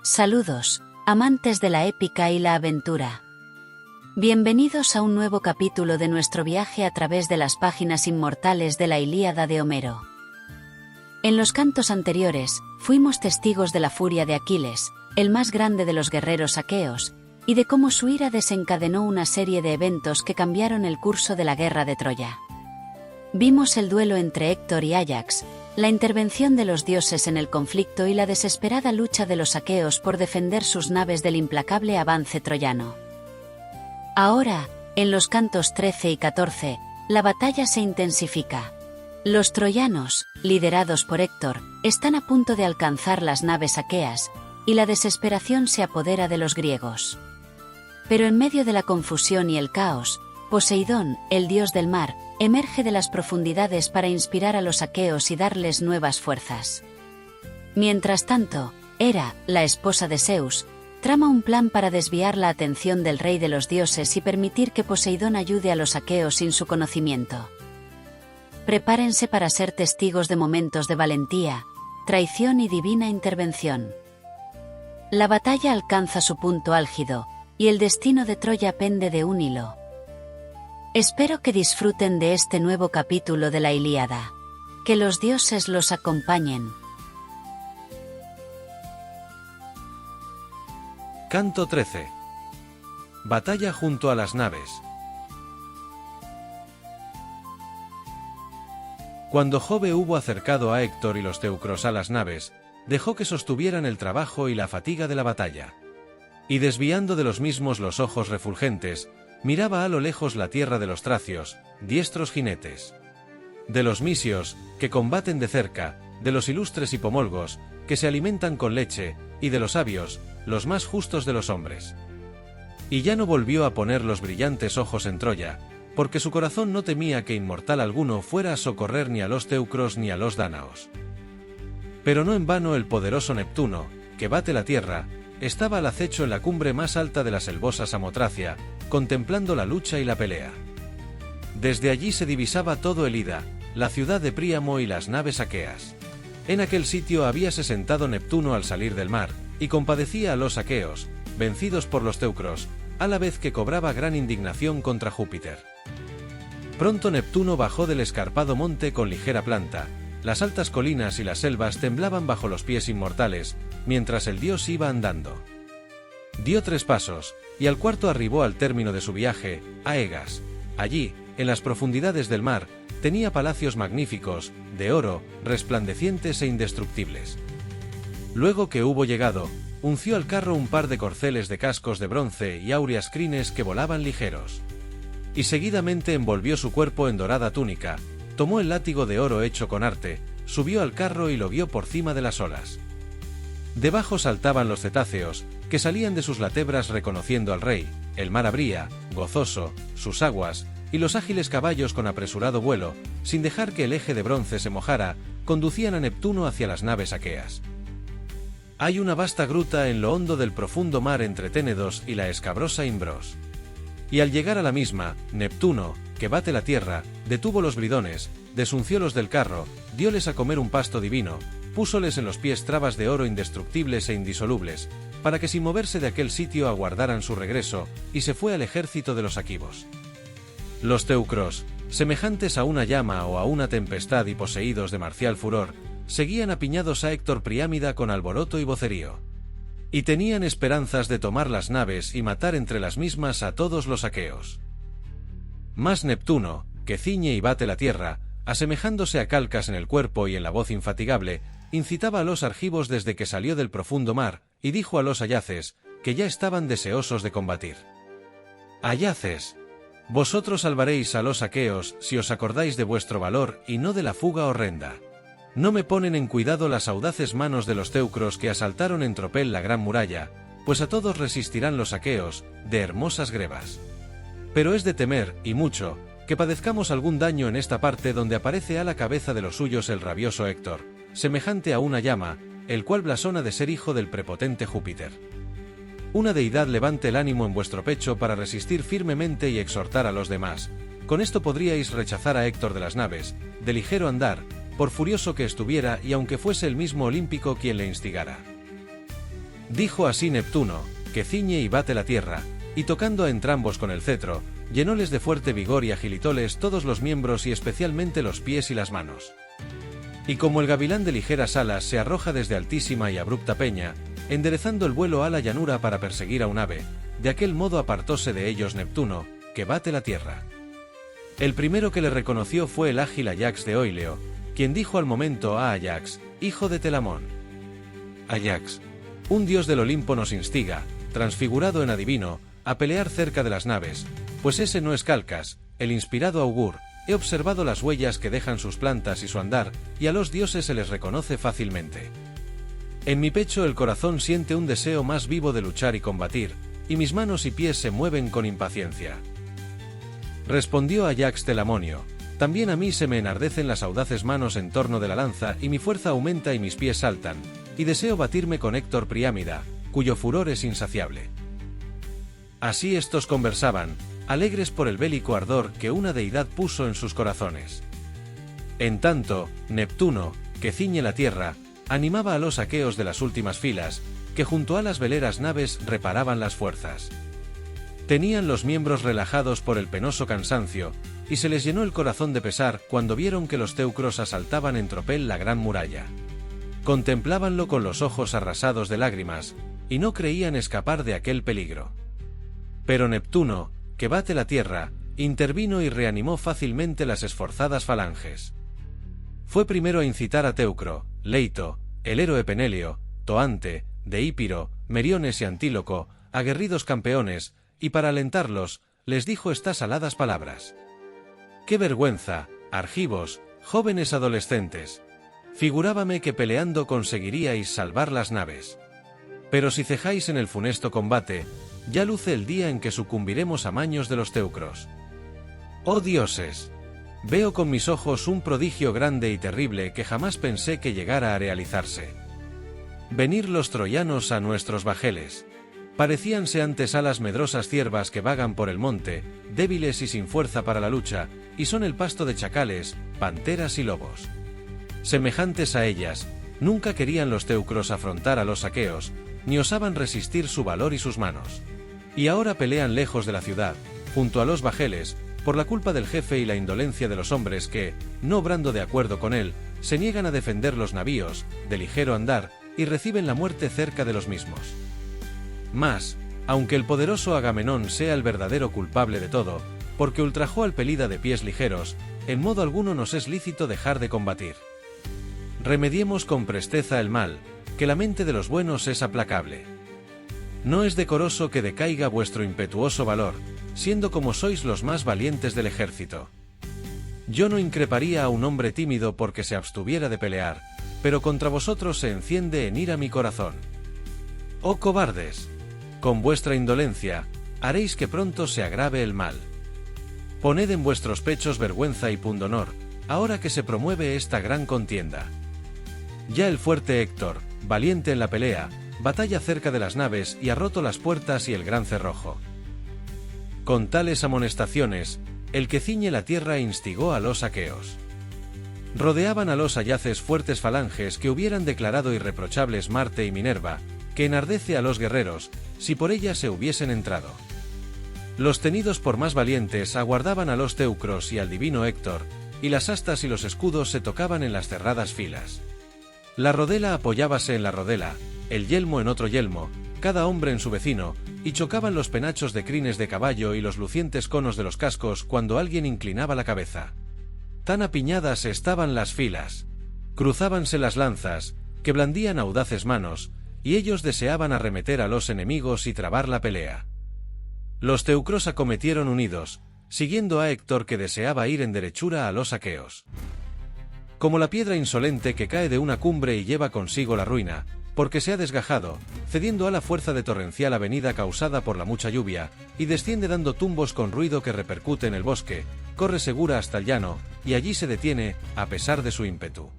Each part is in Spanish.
Saludos, amantes de la épica y la aventura. Bienvenidos a un nuevo capítulo de nuestro viaje a través de las páginas inmortales de la Ilíada de Homero. En los cantos anteriores, fuimos testigos de la furia de Aquiles, el más grande de los guerreros aqueos, y de cómo su ira desencadenó una serie de eventos que cambiaron el curso de la guerra de Troya. Vimos el duelo entre Héctor y Áyax, la intervención de los dioses en el conflicto y la desesperada lucha de los aqueos por defender sus naves del implacable avance troyano. Ahora, en los cantos 13 y 14, la batalla se intensifica. Los troyanos, liderados por Héctor, están a punto de alcanzar las naves aqueas, y la desesperación se apodera de los griegos. Pero en medio de la confusión y el caos, Poseidón, el dios del mar, emerge de las profundidades para inspirar a los aqueos y darles nuevas fuerzas. Mientras tanto, Hera, la esposa de Zeus, trama un plan para desviar la atención del rey de los dioses y permitir que Poseidón ayude a los aqueos sin su conocimiento. Prepárense para ser testigos de momentos de valentía, traición y divina intervención. La batalla alcanza su punto álgido, y el destino de Troya pende de un hilo. Espero que disfruten de este nuevo capítulo de la Ilíada. Que los dioses los acompañen. Canto 13. Batalla junto a las naves. Cuando Jove hubo acercado a Héctor y los teucros a las naves, dejó que sostuvieran el trabajo y la fatiga de la batalla. Y desviando de los mismos los ojos refulgentes, miraba a lo lejos la tierra de los tracios, diestros jinetes. De los misios, que combaten de cerca, de los ilustres hipomolgos, que se alimentan con leche, y de los sabios, los más justos de los hombres. Y ya no volvió a poner los brillantes ojos en Troya, porque su corazón no temía que inmortal alguno fuera a socorrer ni a los teucros ni a los dánaos. Pero no en vano el poderoso Neptuno, que bate la tierra, estaba al acecho en la cumbre más alta de la selvosa Samotracia, contemplando la lucha y la pelea. Desde allí se divisaba todo el Ida, la ciudad de Príamo y las naves aqueas. En aquel sitio habíase sentado Neptuno al salir del mar, y compadecía a los aqueos, vencidos por los teucros, a la vez que cobraba gran indignación contra Júpiter. Pronto Neptuno bajó del escarpado monte con ligera planta. Las altas colinas y las selvas temblaban bajo los pies inmortales, mientras el dios iba andando. Dio 3 pasos, y al cuarto arribó al término de su viaje, a Egas. Allí, en las profundidades del mar, tenía palacios magníficos, de oro, resplandecientes e indestructibles. Luego que hubo llegado, unció al carro un par de corceles de cascos de bronce y áureas crines que volaban ligeros. Y seguidamente envolvió su cuerpo en dorada túnica, tomó el látigo de oro hecho con arte, subió al carro y lo guió por cima de las olas. Debajo saltaban los cetáceos, que salían de sus latebras reconociendo al rey, el mar abría, gozoso, sus aguas, y los ágiles caballos con apresurado vuelo, sin dejar que el eje de bronce se mojara, conducían a Neptuno hacia las naves aqueas. Hay una vasta gruta en lo hondo del profundo mar entre Ténedos y la escabrosa Imbros. Y al llegar a la misma, Neptuno, que bate la tierra, detuvo los bridones, desunció los del carro, dióles a comer un pasto divino, púsoles en los pies trabas de oro indestructibles e indisolubles, para que sin moverse de aquel sitio aguardaran su regreso, y se fue al ejército de los aquivos. Los teucros, semejantes a una llama o a una tempestad y poseídos de marcial furor, seguían apiñados a Héctor Priámida con alboroto y vocerío. Y tenían esperanzas de tomar las naves y matar entre las mismas a todos los aqueos. Mas Neptuno, que ciñe y bate la tierra, asemejándose a Calcas en el cuerpo y en la voz infatigable, incitaba a los argivos desde que salió del profundo mar, y dijo a los ayaces, que ya estaban deseosos de combatir: Ayaces, vosotros salvaréis a los aqueos si os acordáis de vuestro valor y no de la fuga horrenda. No me ponen en cuidado las audaces manos de los teucros que asaltaron en tropel la gran muralla, pues a todos resistirán los aqueos, de hermosas grebas. Pero es de temer, y mucho, que padezcamos algún daño en esta parte donde aparece a la cabeza de los suyos el rabioso Héctor, semejante a una llama, el cual blasona de ser hijo del prepotente Júpiter. Una deidad levante el ánimo en vuestro pecho para resistir firmemente y exhortar a los demás. Con esto podríais rechazar a Héctor de las naves, de ligero andar, por furioso que estuviera y aunque fuese el mismo Olímpico quien le instigara. Dijo así Neptuno, que ciñe y bate la tierra, y tocando a entrambos con el cetro, llenóles de fuerte vigor y agilitóles todos los miembros y especialmente los pies y las manos. Y como el gavilán de ligeras alas se arroja desde altísima y abrupta peña, enderezando el vuelo a la llanura para perseguir a un ave, de aquel modo apartóse de ellos Neptuno, que bate la tierra. El primero que le reconoció fue el ágil Ayax de Oileo, quien dijo al momento a Ayax, hijo de Telamón: Ayax, un dios del Olimpo nos instiga, transfigurado en adivino, a pelear cerca de las naves, pues ese no es Calcas, el inspirado augur. He observado las huellas que dejan sus plantas y su andar, y a los dioses se les reconoce fácilmente. En mi pecho el corazón siente un deseo más vivo de luchar y combatir, y mis manos y pies se mueven con impaciencia. Respondió Ayax Telamonio: también a mí se me enardecen las audaces manos en torno de la lanza y mi fuerza aumenta y mis pies saltan, y deseo batirme con Héctor Priámida, cuyo furor es insaciable. Así estos conversaban, alegres por el bélico ardor que una deidad puso en sus corazones. En tanto, Neptuno, que ciñe la tierra, animaba a los aqueos de las últimas filas, que junto a las veleras naves reparaban las fuerzas. Tenían los miembros relajados por el penoso cansancio, y se les llenó el corazón de pesar cuando vieron que los teucros asaltaban en tropel la gran muralla. Contemplábanlo con los ojos arrasados de lágrimas, y no creían escapar de aquel peligro. Pero Neptuno, que bate la tierra, intervino y reanimó fácilmente las esforzadas falanges. Fue primero a incitar a Teucro, Leito, el héroe Penéleo, Toante, Deípiro, Meriones y Antíloco, aguerridos campeones, y para alentarlos, les dijo estas aladas palabras: «¡Qué vergüenza, argivos, jóvenes adolescentes! Figurábame que peleando conseguiríais salvar las naves. Pero si cejáis en el funesto combate, ya luce el día en que sucumbiremos a maños de los teucros. ¡Oh dioses! Veo con mis ojos un prodigio grande y terrible que jamás pensé que llegara a realizarse. Venir los troyanos a nuestros bajeles. Parecíanse antes alas medrosas ciervas que vagan por el monte, débiles y sin fuerza para la lucha, y son el pasto de chacales, panteras y lobos. Semejantes a ellas, nunca querían los teucros afrontar a los aqueos, ni osaban resistir su valor y sus manos. Y ahora pelean lejos de la ciudad, junto a los bajeles, por la culpa del jefe y la indolencia de los hombres que, no obrando de acuerdo con él, se niegan a defender los navíos, de ligero andar, y reciben la muerte cerca de los mismos. Mas, aunque el poderoso Agamenón sea el verdadero culpable de todo, porque ultrajó al Pelida de pies ligeros, en modo alguno nos es lícito dejar de combatir. Remediemos con presteza el mal, que la mente de los buenos es aplacable. No es decoroso que decaiga vuestro impetuoso valor, siendo como sois los más valientes del ejército. Yo no increparía a un hombre tímido porque se abstuviera de pelear, pero contra vosotros se enciende en ira mi corazón. ¡Oh cobardes! Con vuestra indolencia, haréis que pronto se agrave el mal. Poned en vuestros pechos vergüenza y pundonor, ahora que se promueve esta gran contienda. Ya el fuerte Héctor, valiente en la pelea, batalla cerca de las naves y ha roto las puertas y el gran cerrojo. Con tales amonestaciones, el que ciñe la tierra instigó a los aqueos. Rodeaban a los ayaces fuertes falanges que hubieran declarado irreprochables Marte y Minerva, que enardece a los guerreros, si por ellas se hubiesen entrado. Los tenidos por más valientes aguardaban a los teucros y al divino Héctor, y las astas y los escudos se tocaban en las cerradas filas. La rodela apoyábase en la rodela, el yelmo en otro yelmo, cada hombre en su vecino, y chocaban los penachos de crines de caballo y los lucientes conos de los cascos cuando alguien inclinaba la cabeza. Tan apiñadas estaban las filas. Cruzábanse las lanzas, que blandían audaces manos, y ellos deseaban arremeter a los enemigos y trabar la pelea. Los teucros acometieron unidos, siguiendo a Héctor que deseaba ir en derechura a los aqueos. Como la piedra insolente que cae de una cumbre y lleva consigo la ruina, porque se ha desgajado, cediendo a la fuerza de torrencial avenida causada por la mucha lluvia, y desciende dando tumbos con ruido que repercute en el bosque, corre segura hasta el llano, y allí se detiene, a pesar de su ímpetu.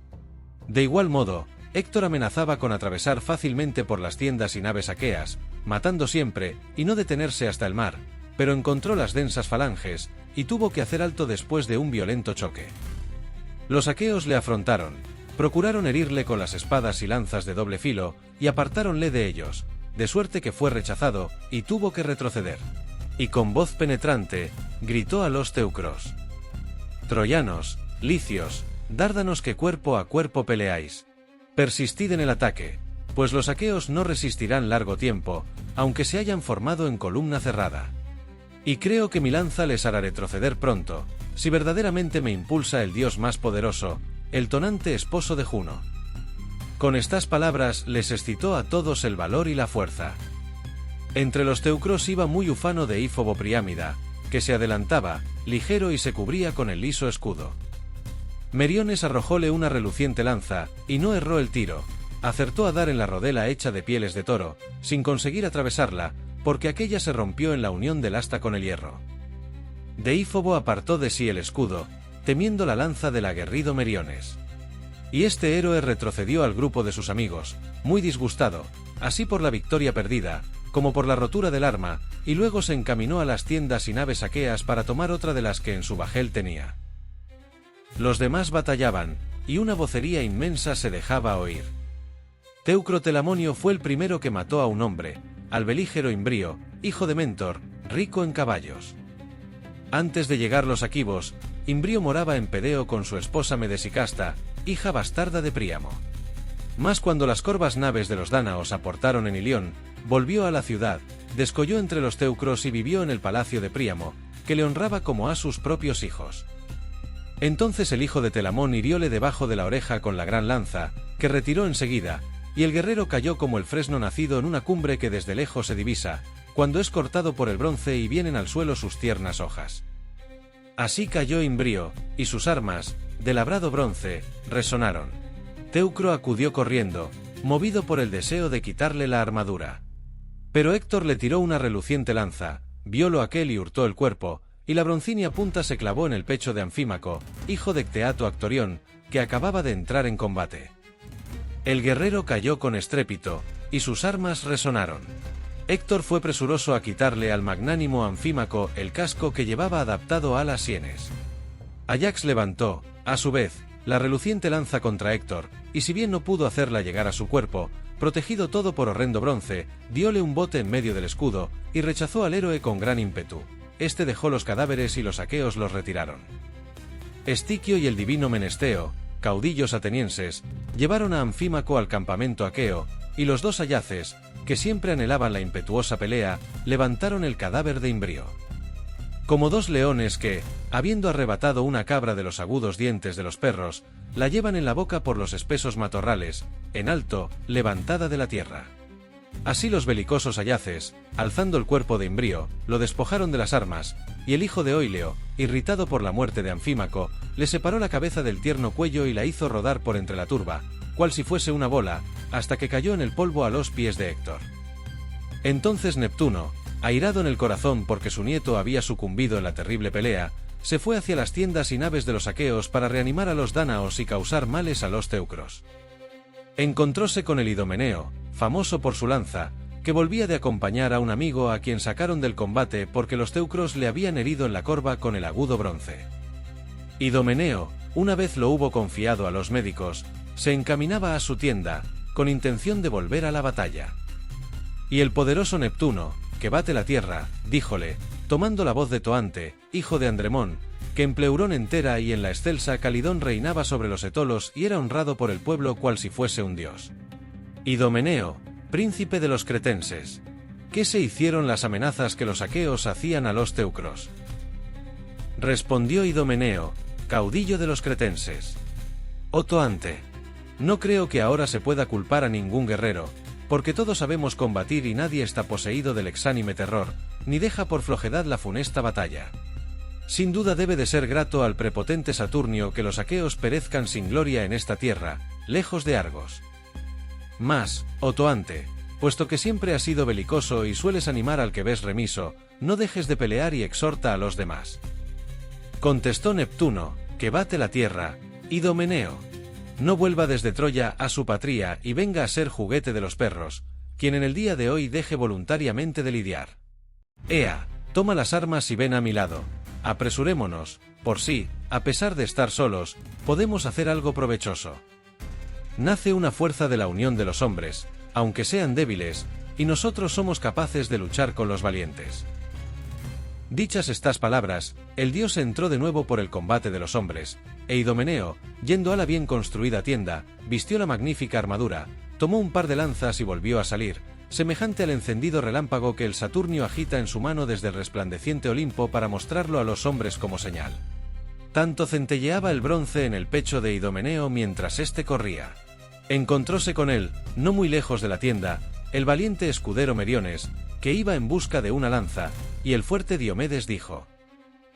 De igual modo, Héctor amenazaba con atravesar fácilmente por las tiendas y naves aqueas, matando siempre, y no detenerse hasta el mar, pero encontró las densas falanges, y tuvo que hacer alto después de un violento choque. Los aqueos le afrontaron, procuraron herirle con las espadas y lanzas de doble filo, y apartáronle de ellos, de suerte que fue rechazado, y tuvo que retroceder. Y con voz penetrante, gritó a los teucros: «Troyanos, licios, dárdanos que cuerpo a cuerpo peleáis. Persistid en el ataque, pues los aqueos no resistirán largo tiempo, aunque se hayan formado en columna cerrada. Y creo que mi lanza les hará retroceder pronto, si verdaderamente me impulsa el dios más poderoso, el tonante esposo de Juno». Con estas palabras les excitó a todos el valor y la fuerza. Entre los teucros iba muy ufano de Ífobo Priámida, que se adelantaba, ligero y se cubría con el liso escudo. Meriones arrojóle una reluciente lanza, y no erró el tiro, acertó a dar en la rodela hecha de pieles de toro, sin conseguir atravesarla, porque aquella se rompió en la unión del asta con el hierro. Deífobo apartó de sí el escudo, temiendo la lanza del aguerrido Meriones. Y este héroe retrocedió al grupo de sus amigos, muy disgustado, así por la victoria perdida, como por la rotura del arma, y luego se encaminó a las tiendas y naves aqueas para tomar otra de las que en su bajel tenía. Los demás batallaban, y una vocería inmensa se dejaba oír. Teucro Telamonio fue el primero que mató a un hombre, al belígero Imbrío, hijo de Mentor, rico en caballos. Antes de llegar los aquivos, Imbrío moraba en Pedeo con su esposa Medesicasta, hija bastarda de Príamo. Mas cuando las corvas naves de los dánaos aportaron en Ilión, volvió a la ciudad, descolló entre los teucros y vivió en el palacio de Príamo, que le honraba como a sus propios hijos. Entonces el hijo de Telamón hirióle debajo de la oreja con la gran lanza, que retiró enseguida, y el guerrero cayó como el fresno nacido en una cumbre que desde lejos se divisa, cuando es cortado por el bronce y vienen al suelo sus tiernas hojas. Así cayó Imbrío, y sus armas, de labrado bronce, resonaron. Teucro acudió corriendo, movido por el deseo de quitarle la armadura. Pero Héctor le tiró una reluciente lanza, viólo aquel y hurtó el cuerpo, y la broncínea punta se clavó en el pecho de Anfímaco, hijo de Cteato Actorión, que acababa de entrar en combate. El guerrero cayó con estrépito, y sus armas resonaron. Héctor fue presuroso a quitarle al magnánimo Anfímaco el casco que llevaba adaptado a las sienes. Ayax levantó, a su vez, la reluciente lanza contra Héctor, y si bien no pudo hacerla llegar a su cuerpo, protegido todo por horrendo bronce, dióle un bote en medio del escudo, y rechazó al héroe con gran ímpetu. Este dejó los cadáveres y los aqueos los retiraron. Estiquio y el divino Menesteo, caudillos atenienses, llevaron a Anfímaco al campamento aqueo, y los dos ayaces, que siempre anhelaban la impetuosa pelea, levantaron el cadáver de Imbrío. Como dos leones que, habiendo arrebatado una cabra de los agudos dientes de los perros, la llevan en la boca por los espesos matorrales, en alto, levantada de la tierra. Así los belicosos ayaces, alzando el cuerpo de Imbrío, lo despojaron de las armas, y el hijo de Oileo, irritado por la muerte de Anfímaco, le separó la cabeza del tierno cuello y la hizo rodar por entre la turba, cual si fuese una bola, hasta que cayó en el polvo a los pies de Héctor. Entonces Neptuno, airado en el corazón porque su nieto había sucumbido en la terrible pelea, se fue hacia las tiendas y naves de los aqueos para reanimar a los dánaos y causar males a los teucros. Encontróse con el Idomeneo, famoso por su lanza, que volvía de acompañar a un amigo a quien sacaron del combate porque los teucros le habían herido en la corva con el agudo bronce. Idomeneo, una vez lo hubo confiado a los médicos, se encaminaba a su tienda, con intención de volver a la batalla. Y el poderoso Neptuno, que bate la tierra, díjole, tomando la voz de Toante, hijo de Andremón, que en Pleurón entera y en la excelsa Calidón reinaba sobre los etolos y era honrado por el pueblo cual si fuese un dios. Idomeneo, príncipe de los cretenses, ¿qué se hicieron las amenazas que los aqueos hacían a los teucros? Respondió Idomeneo, caudillo de los cretenses: oh Toante, no creo que ahora se pueda culpar a ningún guerrero, porque todos sabemos combatir y nadie está poseído del exánime terror, ni deja por flojedad la funesta batalla. Sin duda debe de ser grato al prepotente Saturnio que los aqueos perezcan sin gloria en esta tierra, lejos de Argos. Mas, oh Toante, puesto que siempre has sido belicoso y sueles animar al que ves remiso, no dejes de pelear y exhorta a los demás. Contestó Neptuno, que bate la tierra: Idomeneo, no vuelva desde Troya a su patria y venga a ser juguete de los perros, quien en el día de hoy deje voluntariamente de lidiar. Ea, toma las armas y ven a mi lado. Apresurémonos, por sí, a pesar de estar solos, podemos hacer algo provechoso. Nace una fuerza de la unión de los hombres, aunque sean débiles, y nosotros somos capaces de luchar con los valientes. Dichas estas palabras, el dios entró de nuevo por el combate de los hombres, e Idomeneo, yendo a la bien construida tienda, vistió la magnífica armadura, tomó un par de lanzas y volvió a salir, semejante al encendido relámpago que el Saturnio agita en su mano desde el resplandeciente Olimpo para mostrarlo a los hombres como señal. Tanto centelleaba el bronce en el pecho de Idomeneo mientras éste corría. Encontróse con él, no muy lejos de la tienda, el valiente escudero Meriones, que iba en busca de una lanza, y el fuerte Diomedes dijo: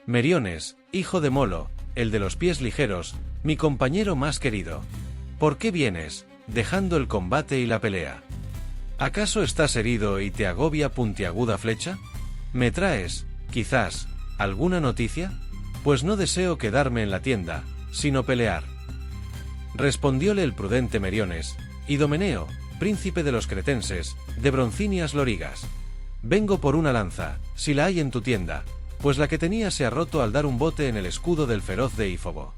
Meriones, hijo de Molo, el de los pies ligeros, mi compañero más querido, ¿por qué vienes, dejando el combate y la pelea? ¿Acaso estás herido y te agobia puntiaguda flecha? ¿Me traes, quizás, alguna noticia? Pues no deseo quedarme en la tienda, sino pelear. Respondióle el prudente Meriones: Idomeneo, príncipe de los cretenses, de broncíneas lorigas. Vengo por una lanza, si la hay en tu tienda, pues la que tenía se ha roto al dar un bote en el escudo del feroz Deífobo.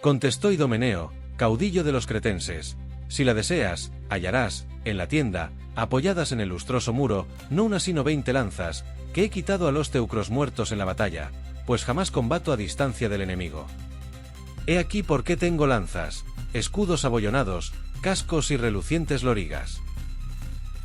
Contestó Idomeneo, caudillo de los cretenses: si la deseas, hallarás, en la tienda, apoyadas en el lustroso muro, no una sino 20 lanzas, que he quitado a los teucros muertos en la batalla, pues jamás combato a distancia del enemigo. He aquí por qué tengo lanzas, escudos abollonados, cascos y relucientes lorigas.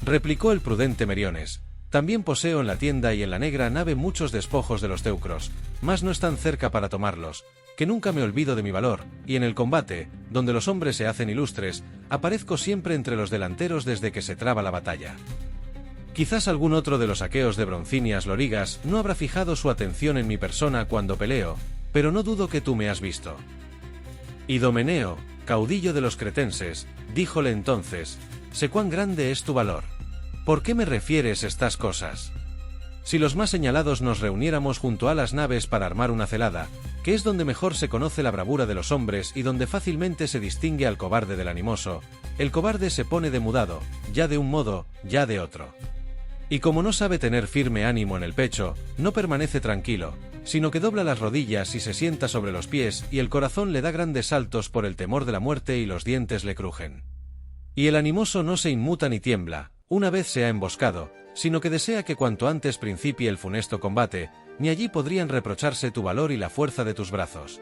Replicó el prudente Meriones: también poseo en la tienda y en la negra nave muchos despojos de los teucros, mas no están cerca para tomarlos, que nunca me olvido de mi valor, y en el combate, donde los hombres se hacen ilustres, aparezco siempre entre los delanteros desde que se traba la batalla. Quizás algún otro de los aqueos de broncíneas lorigas no habrá fijado su atención en mi persona cuando peleo, pero no dudo que tú me has visto. Idomeneo, caudillo de los cretenses, díjole entonces: sé cuán grande es tu valor. ¿Por qué me refieres estas cosas? Si los más señalados nos reuniéramos junto a las naves para armar una celada, que es donde mejor se conoce la bravura de los hombres y donde fácilmente se distingue al cobarde del animoso, el cobarde se pone demudado, ya de un modo, ya de otro. Y como no sabe tener firme ánimo en el pecho, no permanece tranquilo, sino que dobla las rodillas y se sienta sobre los pies, y el corazón le da grandes saltos por el temor de la muerte y los dientes le crujen. Y el animoso no se inmuta ni tiembla, una vez se ha emboscado, sino que desea que cuanto antes principie el funesto combate, ni allí podrían reprocharse tu valor y la fuerza de tus brazos.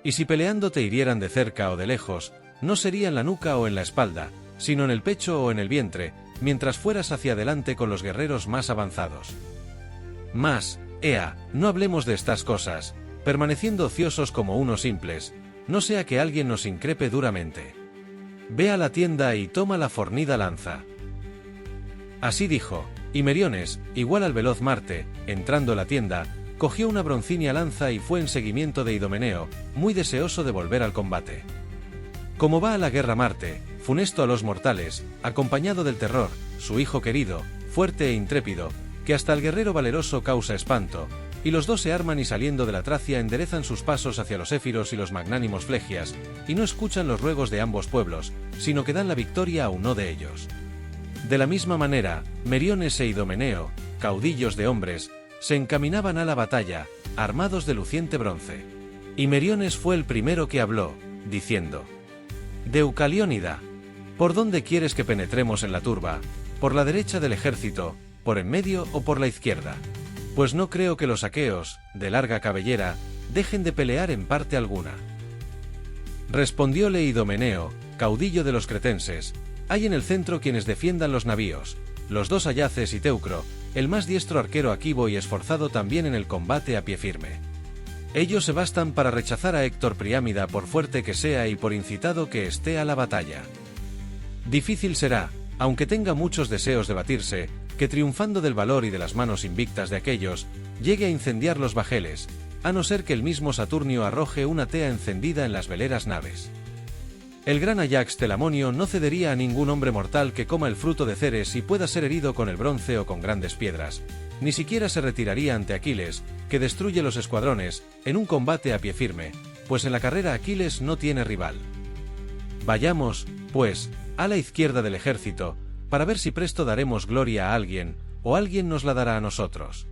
Y si peleando te hirieran de cerca o de lejos, no sería en la nuca o en la espalda, sino en el pecho o en el vientre, mientras fueras hacia adelante con los guerreros más avanzados. Mas, ea, no hablemos de estas cosas, permaneciendo ociosos como unos simples, no sea que alguien nos increpe duramente. Ve a la tienda y toma la fornida lanza. Así dijo, y Meriones, igual al veloz Marte, entrando a la tienda, cogió una broncínea lanza y fue en seguimiento de Idomeneo, muy deseoso de volver al combate. Como va a la guerra Marte, funesto a los mortales, acompañado del terror, su hijo querido, fuerte e intrépido, que hasta el guerrero valeroso causa espanto, y los dos se arman y saliendo de la Tracia enderezan sus pasos hacia los éfiros y los magnánimos Flegias, y no escuchan los ruegos de ambos pueblos, sino que dan la victoria a uno de ellos. De la misma manera, Meriones e Idomeneo, caudillos de hombres, se encaminaban a la batalla, armados de luciente bronce. Y Meriones fue el primero que habló, diciendo: Deucaliónida, ¿por dónde quieres que penetremos en la turba? ¿Por la derecha del ejército, por en medio o por la izquierda? Pues no creo que los aqueos, de larga cabellera, dejen de pelear en parte alguna. Respondióle Idomeneo, caudillo de los cretenses: hay en el centro quienes defiendan los navíos, los dos ayaces y Teucro, el más diestro arquero Aquivo y esforzado también en el combate a pie firme. Ellos se bastan para rechazar a Héctor Priámida por fuerte que sea y por incitado que esté a la batalla. Difícil será, aunque tenga muchos deseos de batirse, que triunfando del valor y de las manos invictas de aquellos, llegue a incendiar los bajeles, a no ser que el mismo Saturnio arroje una tea encendida en las veleras naves. El gran Ajax Telamonio no cedería a ningún hombre mortal que coma el fruto de Ceres y pueda ser herido con el bronce o con grandes piedras, ni siquiera se retiraría ante Aquiles, que destruye los escuadrones, en un combate a pie firme, pues en la carrera Aquiles no tiene rival. Vayamos, pues, a la izquierda del ejército, para ver si presto daremos gloria a alguien, o alguien nos la dará a nosotros.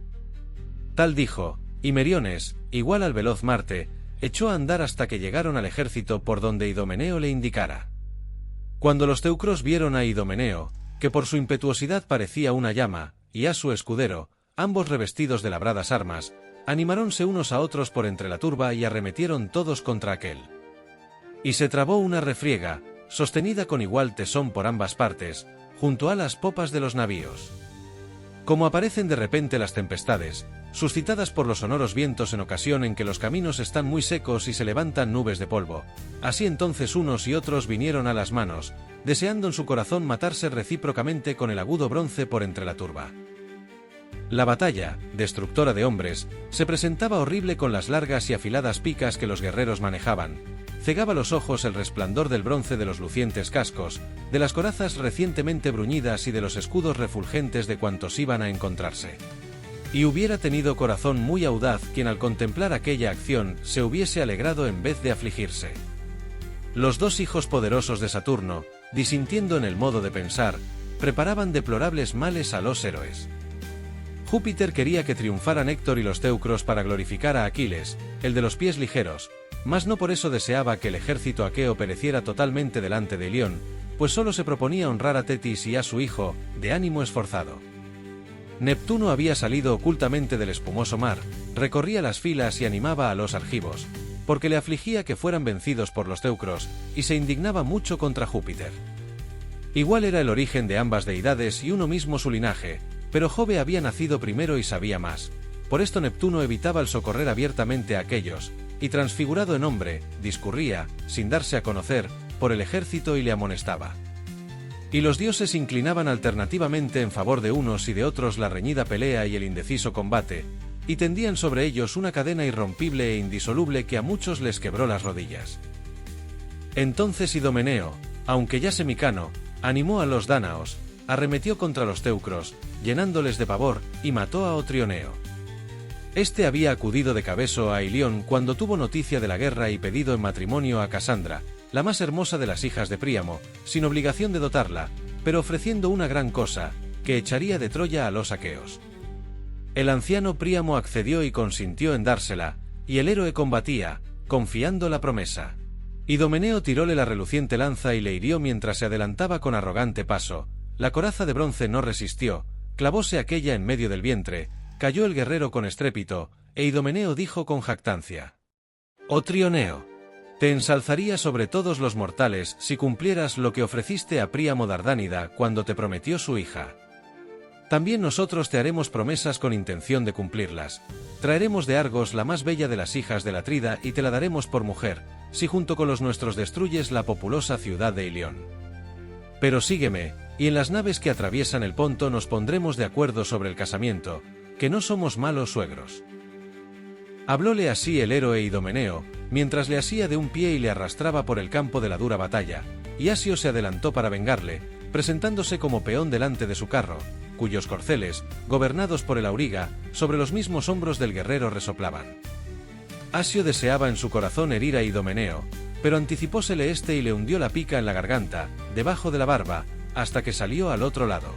Tal dijo, y Meriones, igual al veloz Marte, echó a andar hasta que llegaron al ejército por donde Idomeneo le indicara. Cuando los teucros vieron a Idomeneo, que por su impetuosidad parecía una llama, y a su escudero, ambos revestidos de labradas armas, animaronse unos a otros por entre la turba y arremetieron todos contra aquel. Y se trabó una refriega, sostenida con igual tesón por ambas partes, junto a las popas de los navíos. Como aparecen de repente las tempestades, suscitadas por los sonoros vientos en ocasión en que los caminos están muy secos y se levantan nubes de polvo, así entonces unos y otros vinieron a las manos, deseando en su corazón matarse recíprocamente con el agudo bronce por entre la turba. La batalla, destructora de hombres, se presentaba horrible con las largas y afiladas picas que los guerreros manejaban. Cegaba los ojos el resplandor del bronce de los lucientes cascos, de las corazas recientemente bruñidas y de los escudos refulgentes de cuantos iban a encontrarse. Y hubiera tenido corazón muy audaz quien al contemplar aquella acción se hubiese alegrado en vez de afligirse. Los dos hijos poderosos de Saturno, disintiendo en el modo de pensar, preparaban deplorables males a los héroes. Júpiter quería que triunfaran Héctor y los teucros para glorificar a Aquiles, el de los pies ligeros, mas no por eso deseaba que el ejército aqueo pereciera totalmente delante de Ilión, pues solo se proponía honrar a Tetis y a su hijo, de ánimo esforzado. Neptuno había salido ocultamente del espumoso mar, recorría las filas y animaba a los argivos, porque le afligía que fueran vencidos por los teucros, y se indignaba mucho contra Júpiter. Igual era el origen de ambas deidades y uno mismo su linaje, pero Jove había nacido primero y sabía más. Por esto Neptuno evitaba el socorrer abiertamente a aquellos, y transfigurado en hombre, discurría, sin darse a conocer, por el ejército y le amonestaba. Y los dioses inclinaban alternativamente en favor de unos y de otros la reñida pelea y el indeciso combate, y tendían sobre ellos una cadena irrompible e indisoluble que a muchos les quebró las rodillas. Entonces Idomeneo, aunque ya semicano, animó a los dánaos, arremetió contra los teucros, llenándoles de pavor, y mató a Otrioneo. Este había acudido de cabezo a Ilión cuando tuvo noticia de la guerra y pedido en matrimonio a Casandra, la más hermosa de las hijas de Príamo, sin obligación de dotarla, pero ofreciendo una gran cosa, que echaría de Troya a los aqueos. El anciano Príamo accedió y consintió en dársela, y el héroe combatía, confiando la promesa. Idomeneo tiróle la reluciente lanza y le hirió mientras se adelantaba con arrogante paso. La coraza de bronce no resistió, clavóse aquella en medio del vientre, cayó el guerrero con estrépito, e Idomeneo dijo con jactancia: Otrioneo, te ensalzaría sobre todos los mortales si cumplieras lo que ofreciste a Príamo Dardánida cuando te prometió su hija. También nosotros te haremos promesas con intención de cumplirlas. Traeremos de Argos la más bella de las hijas del Atrida y te la daremos por mujer, si junto con los nuestros destruyes la populosa ciudad de Ilión. Pero sígueme, y en las naves que atraviesan el Ponto nos pondremos de acuerdo sobre el casamiento, que no somos malos suegros. Hablóle así el héroe Idomeneo, mientras le asía de un pie y le arrastraba por el campo de la dura batalla, y Asio se adelantó para vengarle, presentándose como peón delante de su carro, cuyos corceles, gobernados por el auriga, sobre los mismos hombros del guerrero resoplaban. Asio deseaba en su corazón herir a Idomeneo, pero anticipósele éste y le hundió la pica en la garganta, debajo de la barba, hasta que salió al otro lado.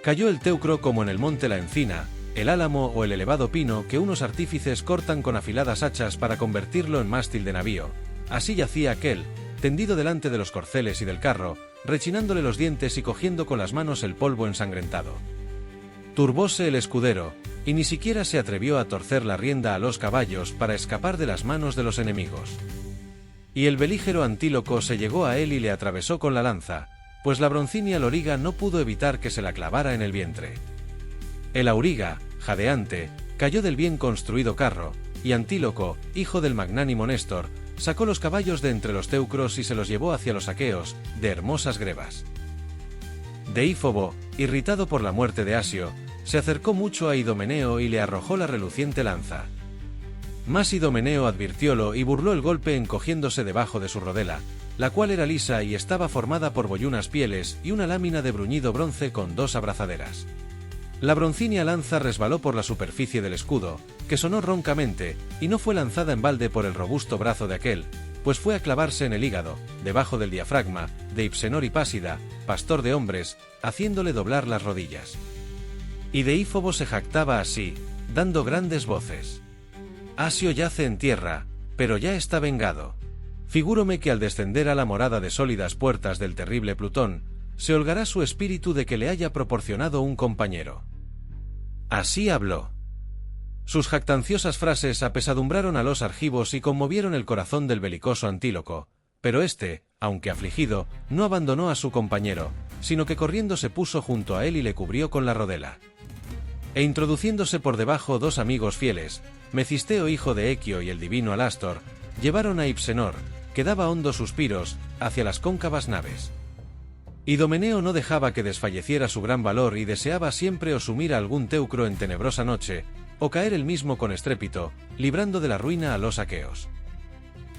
Cayó el teucro como en el monte la encina, el álamo o el elevado pino que unos artífices cortan con afiladas hachas para convertirlo en mástil de navío. Así yacía aquel, tendido delante de los corceles y del carro, rechinándole los dientes y cogiendo con las manos el polvo ensangrentado. Turbóse el escudero, y ni siquiera se atrevió a torcer la rienda a los caballos para escapar de las manos de los enemigos. Y el belígero Antíloco se llegó a él y le atravesó con la lanza, pues la broncínea loriga no pudo evitar que se la clavara en el vientre. El auriga, jadeante, cayó del bien construido carro, y Antíloco, hijo del magnánimo Néstor, sacó los caballos de entre los teucros y se los llevó hacia los aqueos, de hermosas grebas. Deífobo, irritado por la muerte de Asio, se acercó mucho a Idomeneo y le arrojó la reluciente lanza. Mas Idomeneo advirtiólo y burló el golpe encogiéndose debajo de su rodela, la cual era lisa y estaba formada por boyunas pieles y una lámina de bruñido bronce con dos abrazaderas. La broncínea lanza resbaló por la superficie del escudo, que sonó roncamente, y no fue lanzada en balde por el robusto brazo de aquel, pues fue a clavarse en el hígado, debajo del diafragma, de Hipsenor Hipásida, pastor de hombres, haciéndole doblar las rodillas. Y Deífobo se jactaba así, dando grandes voces: Asio yace en tierra, pero ya está vengado. Figúrome que al descender a la morada de sólidas puertas del terrible Plutón, se holgará su espíritu de que le haya proporcionado un compañero. Así habló. Sus jactanciosas frases apesadumbraron a los argivos y conmovieron el corazón del belicoso Antíloco, pero éste, aunque afligido, no abandonó a su compañero, sino que corriendo se puso junto a él y le cubrió con la rodela. E introduciéndose por debajo dos amigos fieles, Mecisteo hijo de Equio y el divino Alástor, llevaron a Hipsenor, que daba hondos suspiros, hacia las cóncavas naves. Idomeneo no dejaba que desfalleciera su gran valor y deseaba siempre o sumir a algún teucro en tenebrosa noche, o caer él mismo con estrépito, librando de la ruina a los aqueos.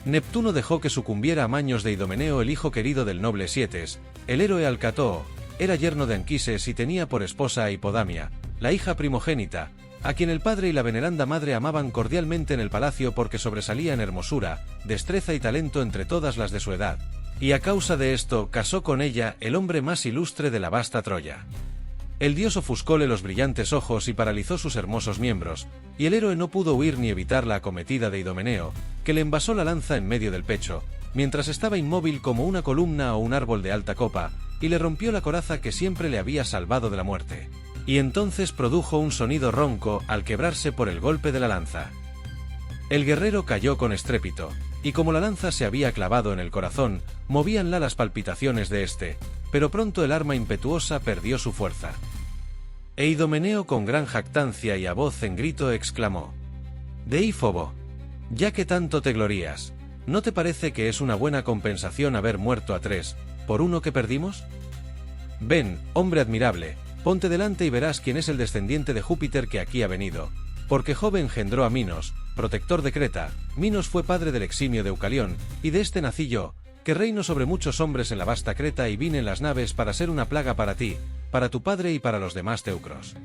Neptuno dejó que sucumbiera a maños de Idomeneo el hijo querido del noble Sietes, el héroe Alcatoo, era yerno de Anquises y tenía por esposa a Hipodamia, la hija primogénita, a quien el padre y la veneranda madre amaban cordialmente en el palacio porque sobresalía en hermosura, destreza y talento entre todas las de su edad, y a causa de esto casó con ella el hombre más ilustre de la vasta Troya. El dios ofuscóle los brillantes ojos y paralizó sus hermosos miembros, y el héroe no pudo huir ni evitar la acometida de Idomeneo, que le envasó la lanza en medio del pecho, mientras estaba inmóvil como una columna o un árbol de alta copa, y le rompió la coraza que siempre le había salvado de la muerte. Y entonces produjo un sonido ronco al quebrarse por el golpe de la lanza. El guerrero cayó con estrépito, y como la lanza se había clavado en el corazón, movíanla las palpitaciones de éste, pero pronto el arma impetuosa perdió su fuerza. E Idomeneo con gran jactancia y a voz en grito exclamó: «Deífobo, ya que tanto te glorías, ¿no te parece que es una buena compensación haber muerto a 3, por 1 que perdimos? Ven, hombre admirable, ponte delante y verás quién es el descendiente de Júpiter que aquí ha venido, porque Jove engendró a Minos, protector de Creta. Minos fue padre del eximio Deucalión, y de este nací yo, que reino sobre muchos hombres en la vasta Creta y vine en las naves para ser una plaga para ti, para tu padre y para los demás teucros».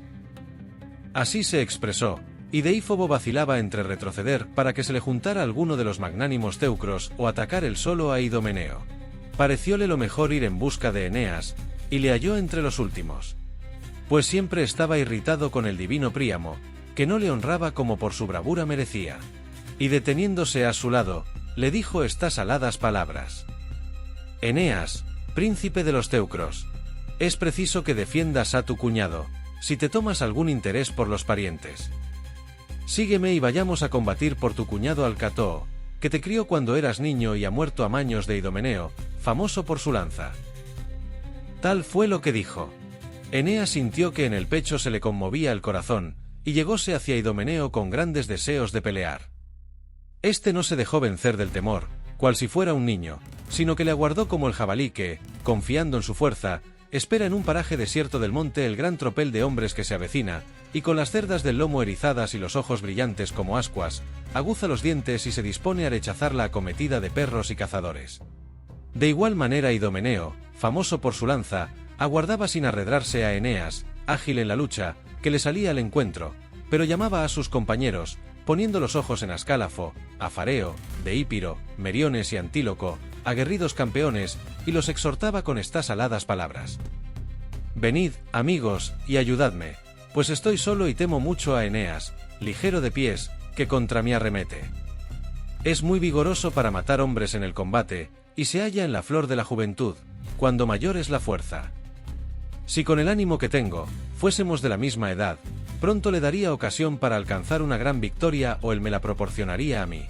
Así se expresó, y Deífobo vacilaba entre retroceder para que se le juntara alguno de los magnánimos teucros o atacar él solo a Idomeneo. Parecióle lo mejor ir en busca de Eneas, y le halló entre los últimos. Pues siempre estaba irritado con el divino Príamo, que no le honraba como por su bravura merecía. Y deteniéndose a su lado, le dijo estas aladas palabras: «Eneas, príncipe de los teucros, es preciso que defiendas a tu cuñado, si te tomas algún interés por los parientes. Sígueme y vayamos a combatir por tu cuñado Alcatoo, que te crió cuando eras niño y ha muerto a maños de Idomeneo, famoso por su lanza». Tal fue lo que dijo. Eneas sintió que en el pecho se le conmovía el corazón, y llegóse hacia Idomeneo con grandes deseos de pelear. Este no se dejó vencer del temor, cual si fuera un niño, sino que le aguardó como el jabalí que, confiando en su fuerza, espera en un paraje desierto del monte el gran tropel de hombres que se avecina, y con las cerdas del lomo erizadas y los ojos brillantes como ascuas, aguza los dientes y se dispone a rechazar la acometida de perros y cazadores. De igual manera Idomeneo, famoso por su lanza, aguardaba sin arredrarse a Eneas, ágil en la lucha, que le salía al encuentro, pero llamaba a sus compañeros, poniendo los ojos en Ascálafo, a Fareo, Deípiro, Meriones y Antíloco, aguerridos campeones, y los exhortaba con estas aladas palabras: «Venid, amigos, y ayudadme, pues estoy solo y temo mucho a Eneas, ligero de pies, que contra mí arremete. Es muy vigoroso para matar hombres en el combate, y se halla en la flor de la juventud, cuando mayor es la fuerza. Si con el ánimo que tengo, fuésemos de la misma edad, pronto le daría ocasión para alcanzar una gran victoria o él me la proporcionaría a mí».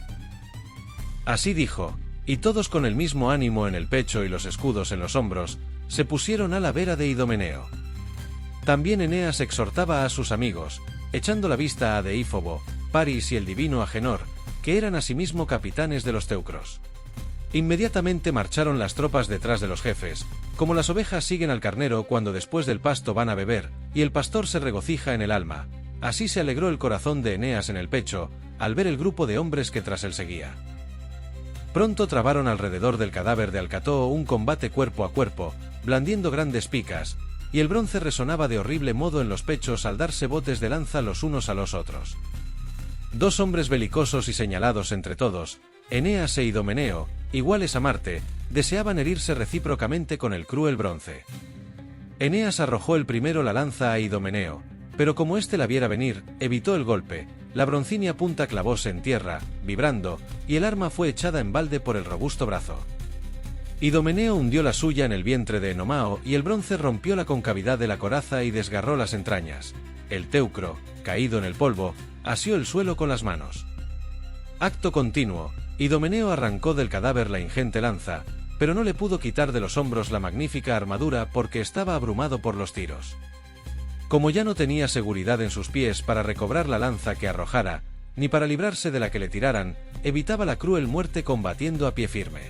Así dijo, y todos con el mismo ánimo en el pecho y los escudos en los hombros, se pusieron a la vera de Idomeneo. También Eneas exhortaba a sus amigos, echando la vista a Deífobo, Paris y el divino Agenor, que eran asimismo capitanes de los teucros. Inmediatamente marcharon las tropas detrás de los jefes, como las ovejas siguen al carnero cuando después del pasto van a beber, y el pastor se regocija en el alma. Así se alegró el corazón de Eneas en el pecho, al ver el grupo de hombres que tras él seguía. Pronto trabaron alrededor del cadáver de Alcatoo un combate cuerpo a cuerpo, blandiendo grandes picas, y el bronce resonaba de horrible modo en los pechos al darse botes de lanza los unos a los otros. Dos hombres belicosos y señalados entre todos, Eneas e Idomeneo, iguales a Marte, deseaban herirse recíprocamente con el cruel bronce. Eneas arrojó el primero la lanza a Idomeneo, pero como éste la viera venir, evitó el golpe, la broncínea punta clavóse en tierra, vibrando, y el arma fue echada en balde por el robusto brazo. Idomeneo hundió la suya en el vientre de Enomao y el bronce rompió la concavidad de la coraza y desgarró las entrañas. El teucro, caído en el polvo, asió el suelo con las manos. Acto continuo, Idomeneo arrancó del cadáver la ingente lanza, pero no le pudo quitar de los hombros la magnífica armadura porque estaba abrumado por los tiros. Como ya no tenía seguridad en sus pies para recobrar la lanza que arrojara, ni para librarse de la que le tiraran, evitaba la cruel muerte combatiendo a pie firme.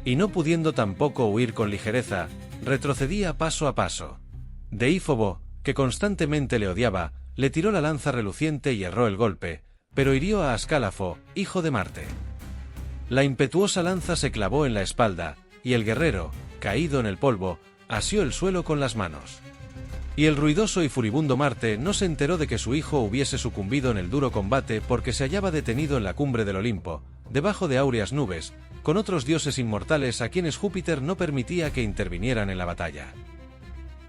Y no pudiendo tampoco huir con ligereza, retrocedía paso a paso. Deífobo, que constantemente le odiaba, le tiró la lanza reluciente y erró el golpe, pero hirió a Ascálafo, hijo de Marte. La impetuosa lanza se clavó en la espalda, y el guerrero, caído en el polvo, asió el suelo con las manos. Y el ruidoso y furibundo Marte no se enteró de que su hijo hubiese sucumbido en el duro combate porque se hallaba detenido en la cumbre del Olimpo, debajo de áureas nubes, con otros dioses inmortales a quienes Júpiter no permitía que intervinieran en la batalla.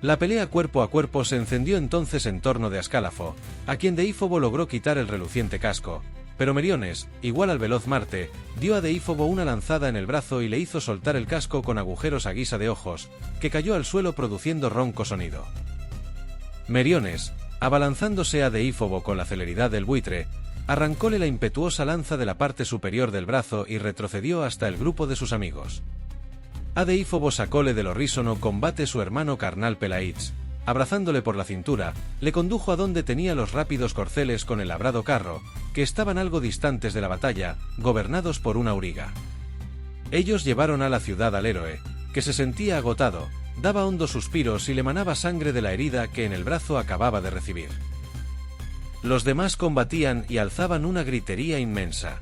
La pelea cuerpo a cuerpo se encendió entonces en torno de Ascálafo, a quien Deífobo logró quitar el reluciente casco, pero Meriones, igual al veloz Marte, dio a Deífobo una lanzada en el brazo y le hizo soltar el casco con agujeros a guisa de ojos, que cayó al suelo produciendo ronco sonido. Meriones, abalanzándose a Deífobo con la celeridad del buitre, arrancóle la impetuosa lanza de la parte superior del brazo y retrocedió hasta el grupo de sus amigos. A Deífobo sacóle del horrísono combate su hermano carnal Pelaíz, abrazándole por la cintura, le condujo a donde tenía los rápidos corceles con el labrado carro, que estaban algo distantes de la batalla, gobernados por una auriga. Ellos llevaron a la ciudad al héroe, que se sentía agotado, daba hondos suspiros y le manaba sangre de la herida que en el brazo acababa de recibir. Los demás combatían y alzaban una gritería inmensa.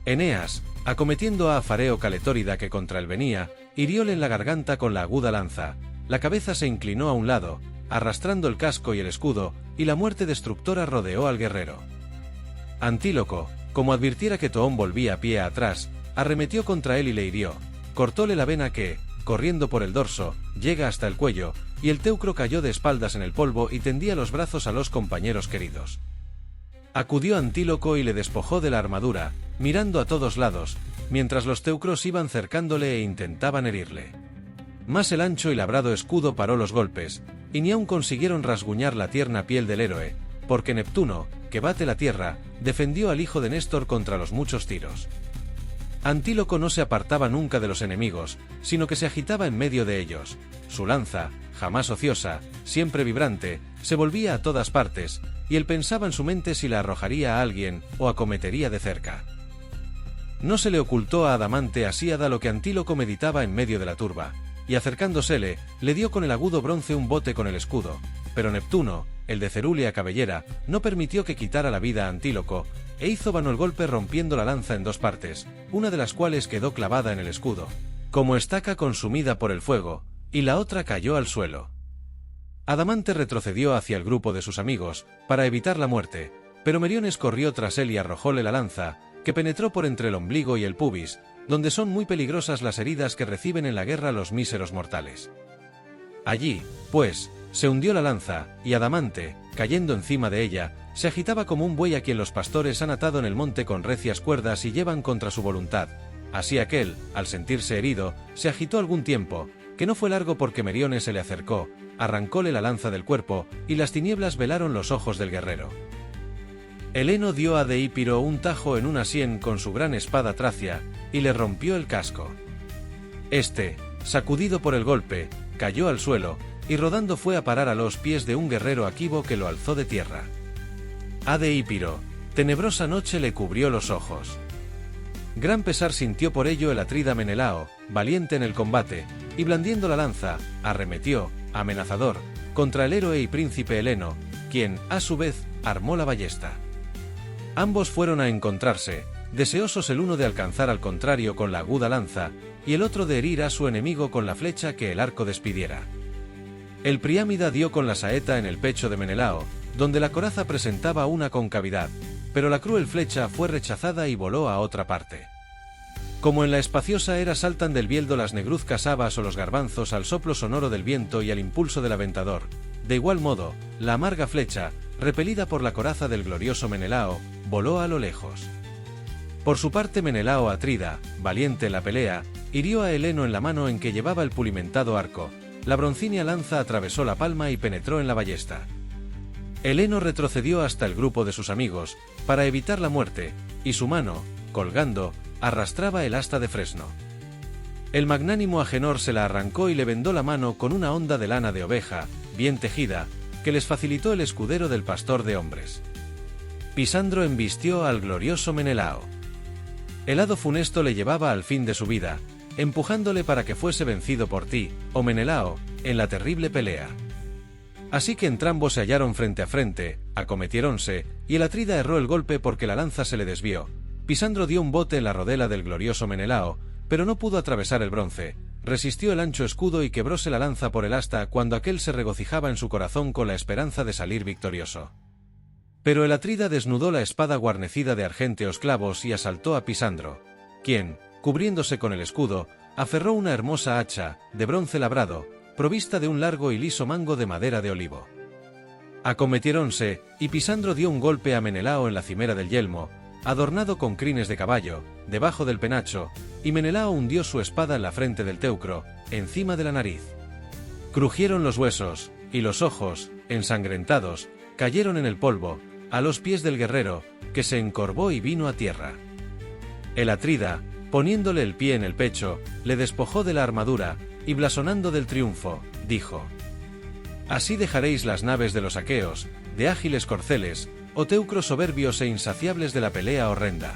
Eneas, acometiendo a Afareo Caletórida que contra él venía, hirióle en la garganta con la aguda lanza, la cabeza se inclinó a un lado, arrastrando el casco y el escudo, y la muerte destructora rodeó al guerrero. Antíloco, como advirtiera que Toón volvía pie atrás, arremetió contra él y le hirió, cortóle la vena que, corriendo por el dorso, llega hasta el cuello, y el teucro cayó de espaldas en el polvo y tendía los brazos a los compañeros queridos. Acudió Antíloco y le despojó de la armadura, mirando a todos lados, mientras los teucros iban cercándole e intentaban herirle. Mas el ancho y labrado escudo paró los golpes, y ni aun consiguieron rasguñar la tierna piel del héroe, porque Neptuno, que bate la tierra, defendió al hijo de Néstor contra los muchos tiros. Antíloco no se apartaba nunca de los enemigos, sino que se agitaba en medio de ellos. Su lanza, jamás ociosa, siempre vibrante, se volvía a todas partes, y él pensaba en su mente si la arrojaría a alguien o acometería de cerca. No se le ocultó a Adamante Asíada lo que Antíloco meditaba en medio de la turba, y acercándosele, le dio con el agudo bronce un bote con el escudo, pero Neptuno, el de cerúlea cabellera, no permitió que quitara la vida a Antíloco, e hizo vano el golpe rompiendo la lanza en dos partes, una de las cuales quedó clavada en el escudo, como estaca consumida por el fuego, y la otra cayó al suelo. Adamante retrocedió hacia el grupo de sus amigos, para evitar la muerte, pero Meriones corrió tras él y arrojóle la lanza, que penetró por entre el ombligo y el pubis, donde son muy peligrosas las heridas que reciben en la guerra los míseros mortales. Allí, pues, se hundió la lanza, y Adamante, cayendo encima de ella, se agitaba como un buey a quien los pastores han atado en el monte con recias cuerdas y llevan contra su voluntad. Así aquel, al sentirse herido, se agitó algún tiempo, que no fue largo porque Meriones se le acercó, arrancóle la lanza del cuerpo, y las tinieblas velaron los ojos del guerrero. Heleno dio a Deípiro un tajo en una sien con su gran espada tracia, y le rompió el casco. Este, sacudido por el golpe, cayó al suelo, y rodando fue a parar a los pies de un guerrero Aquivo que lo alzó de tierra. A Deípiro, tenebrosa noche le cubrió los ojos. Gran pesar sintió por ello el atrida Menelao, valiente en el combate, y blandiendo la lanza, arremetió, amenazador, contra el héroe y príncipe Heleno, quien, a su vez, armó la ballesta. Ambos fueron a encontrarse, deseosos el uno de alcanzar al contrario con la aguda lanza, y el otro de herir a su enemigo con la flecha que el arco despidiera. El Priámida dio con la saeta en el pecho de Menelao, donde la coraza presentaba una concavidad, pero la cruel flecha fue rechazada y voló a otra parte. Como en la espaciosa era saltan del bieldo las negruzcas habas o los garbanzos al soplo sonoro del viento y al impulso del aventador, de igual modo, la amarga flecha, repelida por la coraza del glorioso Menelao, voló a lo lejos. Por su parte Menelao Atrida, valiente en la pelea, hirió a Heleno en la mano en que llevaba el pulimentado arco. La broncínea lanza atravesó la palma y penetró en la ballesta. Heleno retrocedió hasta el grupo de sus amigos, para evitar la muerte, y su mano, colgando, arrastraba el asta de fresno. El magnánimo Agenor se la arrancó y le vendó la mano con una honda de lana de oveja, bien tejida, que les facilitó el escudero del pastor de hombres. Pisandro embistió al glorioso Menelao. El hado funesto le llevaba al fin de su vida, empujándole para que fuese vencido por ti, oh Menelao, en la terrible pelea. Así que entrambos se hallaron frente a frente, acometiéronse, y el atrida erró el golpe porque la lanza se le desvió. Pisandro dio un bote en la rodela del glorioso Menelao, pero no pudo atravesar el bronce, resistió el ancho escudo y quebróse la lanza por el asta cuando aquel se regocijaba en su corazón con la esperanza de salir victorioso. Pero el atrida desnudó la espada guarnecida de argénteos clavos y asaltó a Pisandro, quien, cubriéndose con el escudo, aferró una hermosa hacha, de bronce labrado, provista de un largo y liso mango de madera de olivo. Acometiéronse, y Pisandro dio un golpe a Menelao en la cimera del yelmo, adornado con crines de caballo, debajo del penacho, y Menelao hundió su espada en la frente del teucro, encima de la nariz. Crujieron los huesos, y los ojos, ensangrentados, cayeron en el polvo, a los pies del guerrero, que se encorvó y vino a tierra. El atrida, poniéndole el pie en el pecho, le despojó de la armadura, y blasonando del triunfo, dijo: «Así dejaréis las naves de los aqueos, de ágiles corceles, oh teucros soberbios e insaciables de la pelea horrenda.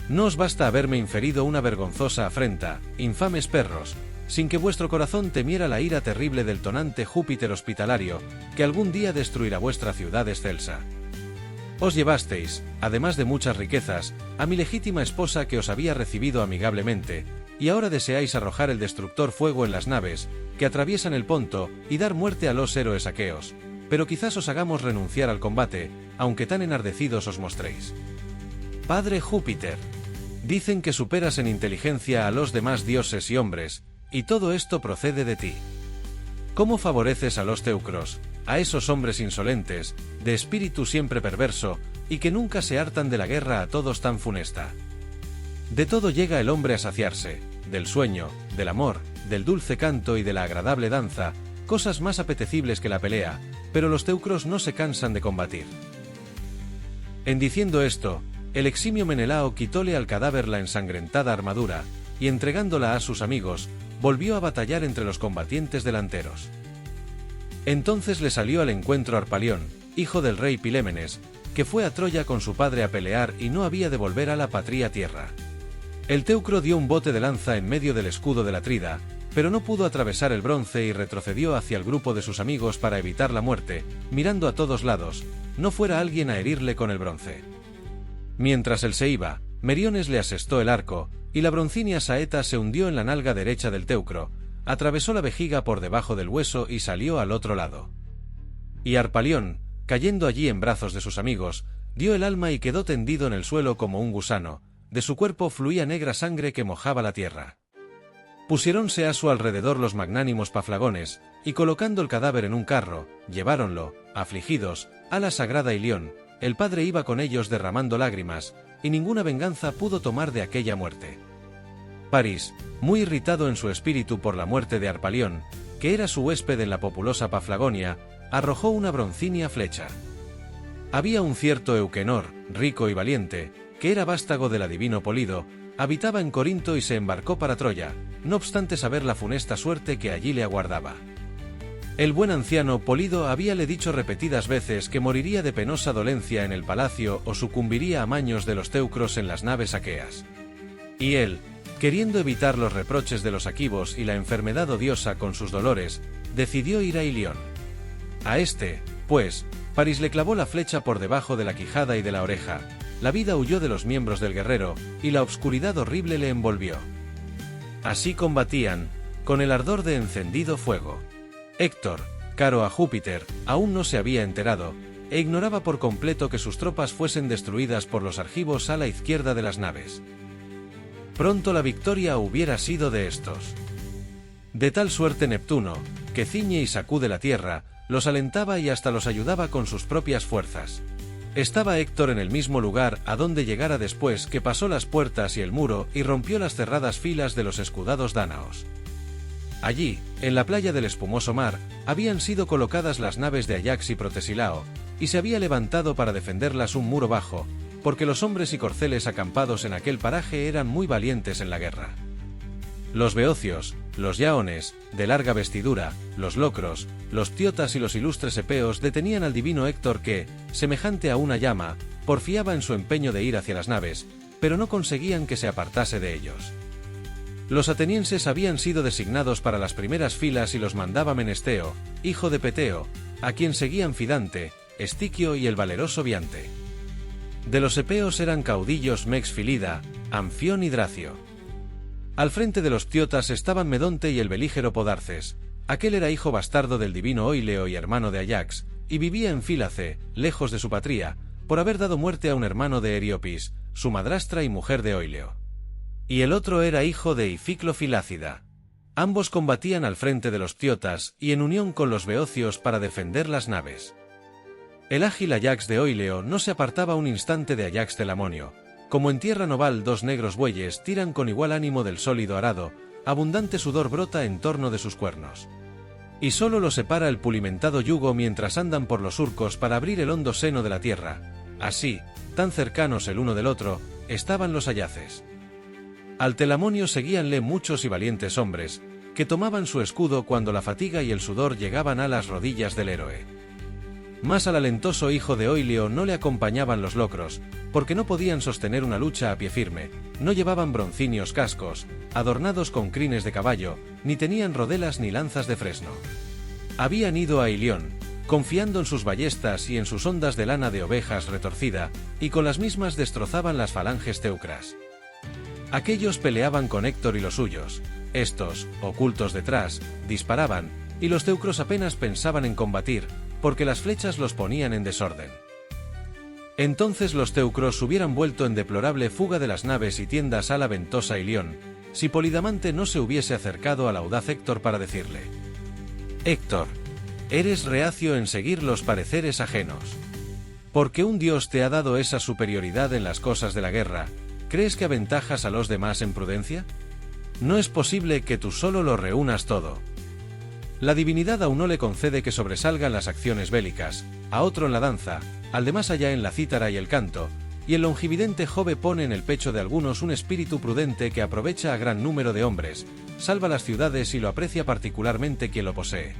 No os basta haberme inferido una vergonzosa afrenta, infames perros, sin que vuestro corazón temiera la ira terrible del tonante Júpiter hospitalario, que algún día destruirá vuestra ciudad excelsa. Os llevasteis, además de muchas riquezas, a mi legítima esposa que os había recibido amigablemente, y ahora deseáis arrojar el destructor fuego en las naves, que atraviesan el Ponto, y dar muerte a los héroes aqueos, pero quizás os hagamos renunciar al combate, aunque tan enardecidos os mostréis. Padre Júpiter, dicen que superas en inteligencia a los demás dioses y hombres, y todo esto procede de ti. ¿Cómo favoreces a los teucros, a esos hombres insolentes, de espíritu siempre perverso, y que nunca se hartan de la guerra a todos tan funesta? De todo llega el hombre a saciarse, del sueño, del amor, del dulce canto y de la agradable danza, cosas más apetecibles que la pelea, pero los teucros no se cansan de combatir». En diciendo esto, el eximio Menelao quitóle al cadáver la ensangrentada armadura, y entregándola a sus amigos, volvió a batallar entre los combatientes delanteros. Entonces le salió al encuentro Harpalión, hijo del rey Pilémenes, que fue a Troya con su padre a pelear y no había de volver a la patria tierra. El teucro dio un bote de lanza en medio del escudo del atrida, pero no pudo atravesar el bronce y retrocedió hacia el grupo de sus amigos para evitar la muerte, mirando a todos lados, no fuera alguien a herirle con el bronce. Mientras él se iba, Meriones le asestó el arco, y la broncínea saeta se hundió en la nalga derecha del teucro, atravesó la vejiga por debajo del hueso y salió al otro lado. Y Harpalión, cayendo allí en brazos de sus amigos, dio el alma y quedó tendido en el suelo como un gusano, de su cuerpo fluía negra sangre que mojaba la tierra. Pusiéronse a su alrededor los magnánimos paflagones, y colocando el cadáver en un carro, lleváronlo, afligidos, a la sagrada Ilión. El padre iba con ellos derramando lágrimas, y ninguna venganza pudo tomar de aquella muerte. París, muy irritado en su espíritu por la muerte de Harpalión, que era su huésped en la populosa Paflagonia, arrojó una broncínea flecha. Había un cierto Euquenor, rico y valiente, que era vástago del adivino Polido, habitaba en Corinto y se embarcó para Troya, no obstante saber la funesta suerte que allí le aguardaba. El buen anciano Polido habíale dicho repetidas veces que moriría de penosa dolencia en el palacio o sucumbiría a maños de los teucros en las naves aqueas. Y él, queriendo evitar los reproches de los aquivos y la enfermedad odiosa con sus dolores, decidió ir a Ilión. A este, pues, París le clavó la flecha por debajo de la quijada y de la oreja, la vida huyó de los miembros del guerrero, y la obscuridad horrible le envolvió. Así combatían, con el ardor de encendido fuego. Héctor, caro a Júpiter, aún no se había enterado, e ignoraba por completo que sus tropas fuesen destruidas por los argivos a la izquierda de las naves. Pronto la victoria hubiera sido de estos. De tal suerte Neptuno, que ciñe y sacude la tierra, los alentaba y hasta los ayudaba con sus propias fuerzas. Estaba Héctor en el mismo lugar a donde llegara después que pasó las puertas y el muro y rompió las cerradas filas de los escudados dánaos. Allí, en la playa del espumoso mar, habían sido colocadas las naves de Ayax y Protesilao, y se había levantado para defenderlas un muro bajo, porque los hombres y corceles acampados en aquel paraje eran muy valientes en la guerra. Los beocios, los yaones, de larga vestidura, los locros, los tiotas y los ilustres epeos detenían al divino Héctor que, semejante a una llama, porfiaba en su empeño de ir hacia las naves, pero no conseguían que se apartase de ellos. Los atenienses habían sido designados para las primeras filas y los mandaba Menesteo, hijo de Peteo, a quien seguían Fidante, Estiquio y el valeroso Biante. De los epeos eran caudillos Mexfilida, Anfión y Dracio. Al frente de los tiotas estaban Medonte y el belígero Podarces. Aquel era hijo bastardo del divino Oileo y hermano de Ayax, y vivía en Fílace, lejos de su patria, por haber dado muerte a un hermano de Eriopis, su madrastra y mujer de Oileo. Y el otro era hijo de Ificlo Filácida. Ambos combatían al frente de los tiotas y en unión con los beocios para defender las naves. El ágil Ayax de Oileo no se apartaba un instante de Ayax Telamonio. Como en tierra noval dos negros bueyes tiran con igual ánimo del sólido arado, abundante sudor brota en torno de sus cuernos. Y solo los separa el pulimentado yugo mientras andan por los surcos para abrir el hondo seno de la tierra. Así, tan cercanos el uno del otro, estaban los ayaces. Al Telamonio seguíanle muchos y valientes hombres, que tomaban su escudo cuando la fatiga y el sudor llegaban a las rodillas del héroe. Más al alentoso hijo de Oileo no le acompañaban los locros, porque no podían sostener una lucha a pie firme, no llevaban broncíneos cascos, adornados con crines de caballo, ni tenían rodelas ni lanzas de fresno. Habían ido a Ilión, confiando en sus ballestas y en sus ondas de lana de ovejas retorcida, y con las mismas destrozaban las falanges teucras. Aquellos peleaban con Héctor y los suyos, estos, ocultos detrás, disparaban, y los teucros apenas pensaban en combatir, porque las flechas los ponían en desorden. Entonces los teucros hubieran vuelto en deplorable fuga de las naves y tiendas a la ventosa Ilión, si Polidamante no se hubiese acercado al audaz Héctor para decirle: «Héctor, eres reacio en seguir los pareceres ajenos. Porque un dios te ha dado esa superioridad en las cosas de la guerra, ¿crees que aventajas a los demás en prudencia? No es posible que tú solo lo reúnas todo. La divinidad a uno le concede que sobresalgan las acciones bélicas, a otro en la danza, al de más allá en la cítara y el canto, y el longividente Jove pone en el pecho de algunos un espíritu prudente que aprovecha a gran número de hombres, salva las ciudades y lo aprecia particularmente quien lo posee.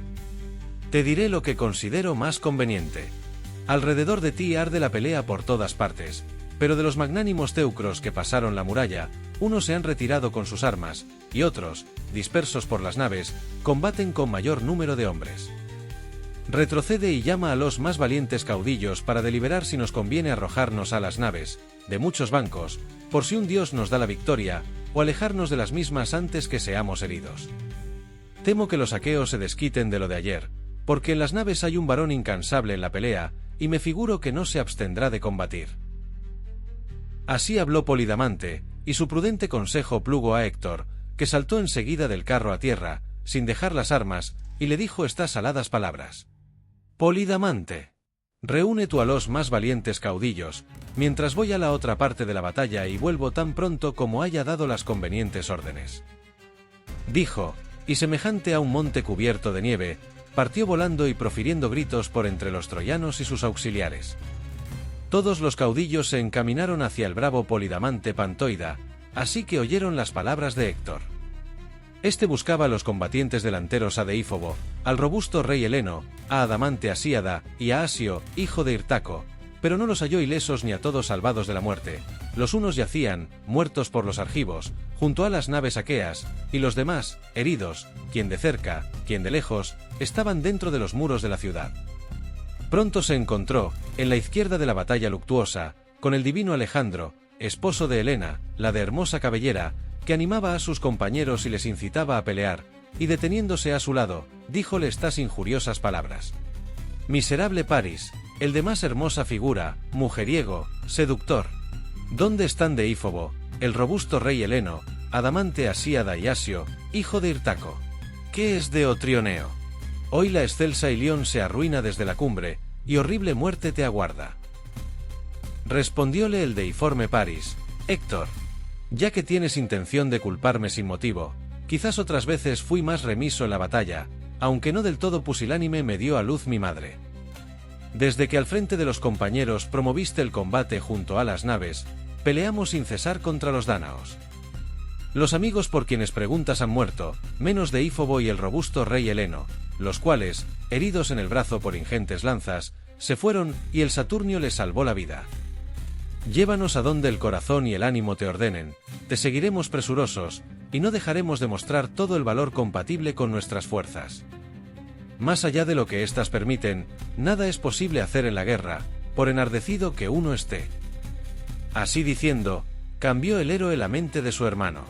Te diré lo que considero más conveniente. Alrededor de ti arde la pelea por todas partes, pero de los magnánimos teucros que pasaron la muralla, unos se han retirado con sus armas, y otros, dispersos por las naves, combaten con mayor número de hombres. Retrocede y llama a los más valientes caudillos para deliberar si nos conviene arrojarnos a las naves, de muchos bancos, por si un dios nos da la victoria, o alejarnos de las mismas antes que seamos heridos. Temo que los aqueos se desquiten de lo de ayer, porque en las naves hay un varón incansable en la pelea, y me figuro que no se abstendrá de combatir». Así habló Polidamante, y su prudente consejo plugo a Héctor, que saltó enseguida del carro a tierra, sin dejar las armas, y le dijo estas aladas palabras: «Polidamante, reúne tú a los más valientes caudillos, mientras voy a la otra parte de la batalla y vuelvo tan pronto como haya dado las convenientes órdenes». Dijo, y semejante a un monte cubierto de nieve, partió volando y profiriendo gritos por entre los troyanos y sus auxiliares. Todos los caudillos se encaminaron hacia el bravo Polidamante Pantoida, así que oyeron las palabras de Héctor. Este buscaba a los combatientes delanteros a Deífobo, al robusto rey Heleno, a Adamante Asíada y a Asio, hijo de Hirtaco, pero no los halló ilesos ni a todos salvados de la muerte. Los unos yacían, muertos por los argivos, junto a las naves aqueas, y los demás, heridos, quien de cerca, quien de lejos, estaban dentro de los muros de la ciudad. Pronto se encontró, en la izquierda de la batalla luctuosa, con el divino Alejandro, esposo de Helena, la de hermosa cabellera, que animaba a sus compañeros y les incitaba a pelear, y deteniéndose a su lado, díjole estas injuriosas palabras: «Miserable Paris, el de más hermosa figura, mujeriego, seductor. ¿Dónde están Deífobo, el robusto rey Heleno, Adamante Asíada y Asio, hijo de Hirtaco? ¿Qué es de Otrioneo? Hoy la excelsa Ilión se arruina desde la cumbre, y horrible muerte te aguarda». Respondióle el deiforme Paris: Héctor, ya que tienes intención de culparme sin motivo, quizás otras veces fui más remiso en la batalla, aunque no del todo pusilánime me dio a luz mi madre. Desde que al frente de los compañeros promoviste el combate junto a las naves, peleamos sin cesar contra los dánaos. Los amigos por quienes preguntas han muerto, menos Deífobo y el robusto rey Heleno, los cuales, heridos en el brazo por ingentes lanzas, se fueron y el Saturnio les salvó la vida. Llévanos a donde el corazón y el ánimo te ordenen, te seguiremos presurosos, y no dejaremos de mostrar todo el valor compatible con nuestras fuerzas. Más allá de lo que éstas permiten, nada es posible hacer en la guerra, por enardecido que uno esté. Así diciendo, cambió el héroe la mente de su hermano.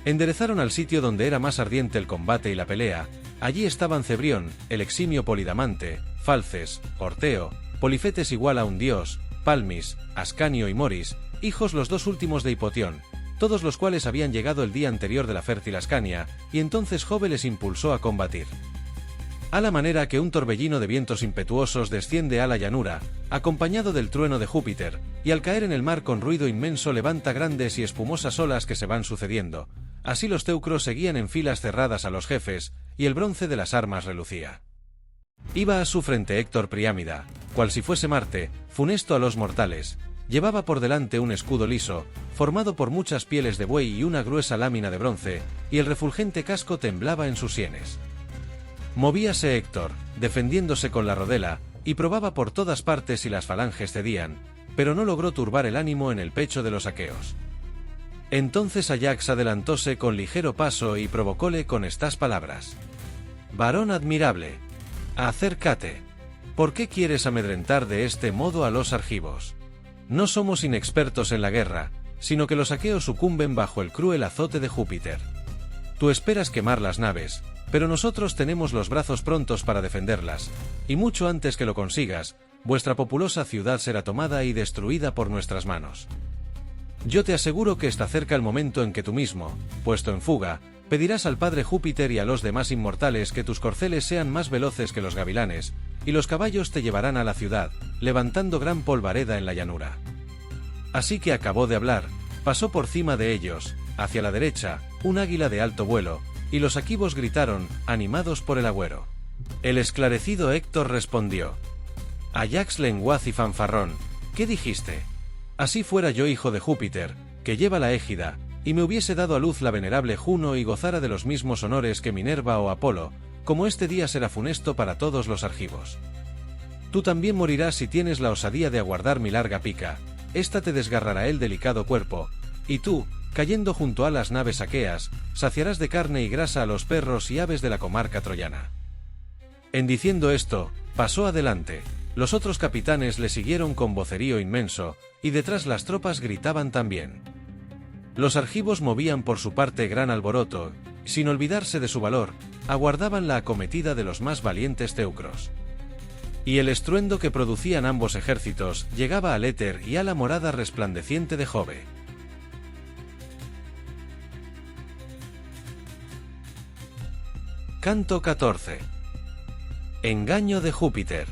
Enderezaron al sitio donde era más ardiente el combate y la pelea. Allí estaban Cebrión, el eximio Polidamante, Falces, Orteo, Polifetes igual a un dios, Palmis, Ascanio y Moris, hijos los dos últimos de Hipotión, todos los cuales habían llegado el día anterior de la fértil Ascania, y entonces Jove les impulsó a combatir. A la manera que un torbellino de vientos impetuosos desciende a la llanura, acompañado del trueno de Júpiter, y al caer en el mar con ruido inmenso levanta grandes y espumosas olas que se van sucediendo, así los teucros seguían en filas cerradas a los jefes, y el bronce de las armas relucía. Iba a su frente Héctor Priámida, cual si fuese Marte, funesto a los mortales. Llevaba por delante un escudo liso, formado por muchas pieles de buey y una gruesa lámina de bronce, y el refulgente casco temblaba en sus sienes. Movíase Héctor, defendiéndose con la rodela, y probaba por todas partes si las falanges cedían, pero no logró turbar el ánimo en el pecho de los aqueos. Entonces Ajax adelantóse con ligero paso y provocóle con estas palabras: «Varón admirable, acércate. ¿Por qué quieres amedrentar de este modo a los argivos? No somos inexpertos en la guerra, sino que los aqueos sucumben bajo el cruel azote de Júpiter. Tú esperas quemar las naves, pero nosotros tenemos los brazos prontos para defenderlas, y mucho antes que lo consigas, vuestra populosa ciudad será tomada y destruida por nuestras manos. Yo te aseguro que está cerca el momento en que tú mismo, puesto en fuga, pedirás al padre Júpiter y a los demás inmortales que tus corceles sean más veloces que los gavilanes, y los caballos te llevarán a la ciudad, levantando gran polvareda en la llanura». Así que acabó de hablar, pasó por cima de ellos, hacia la derecha, un águila de alto vuelo, y los aquivos gritaron, animados por el agüero. El esclarecido Héctor respondió: «Ajax lenguaz y fanfarrón, ¿qué dijiste? Así fuera yo hijo de Júpiter, que lleva la égida, y me hubiese dado a luz la venerable Juno y gozara de los mismos honores que Minerva o Apolo, como este día será funesto para todos los argivos. Tú también morirás si tienes la osadía de aguardar mi larga pica, esta te desgarrará el delicado cuerpo, y tú, cayendo junto a las naves aqueas, saciarás de carne y grasa a los perros y aves de la comarca troyana». En diciendo esto, pasó adelante, los otros capitanes le siguieron con vocerío inmenso, y detrás las tropas gritaban también. Los argivos movían por su parte gran alboroto, sin olvidarse de su valor, aguardaban la acometida de los más valientes teucros. Y el estruendo que producían ambos ejércitos llegaba al éter y a la morada resplandeciente de Jove. Canto 14. Engaño de Júpiter.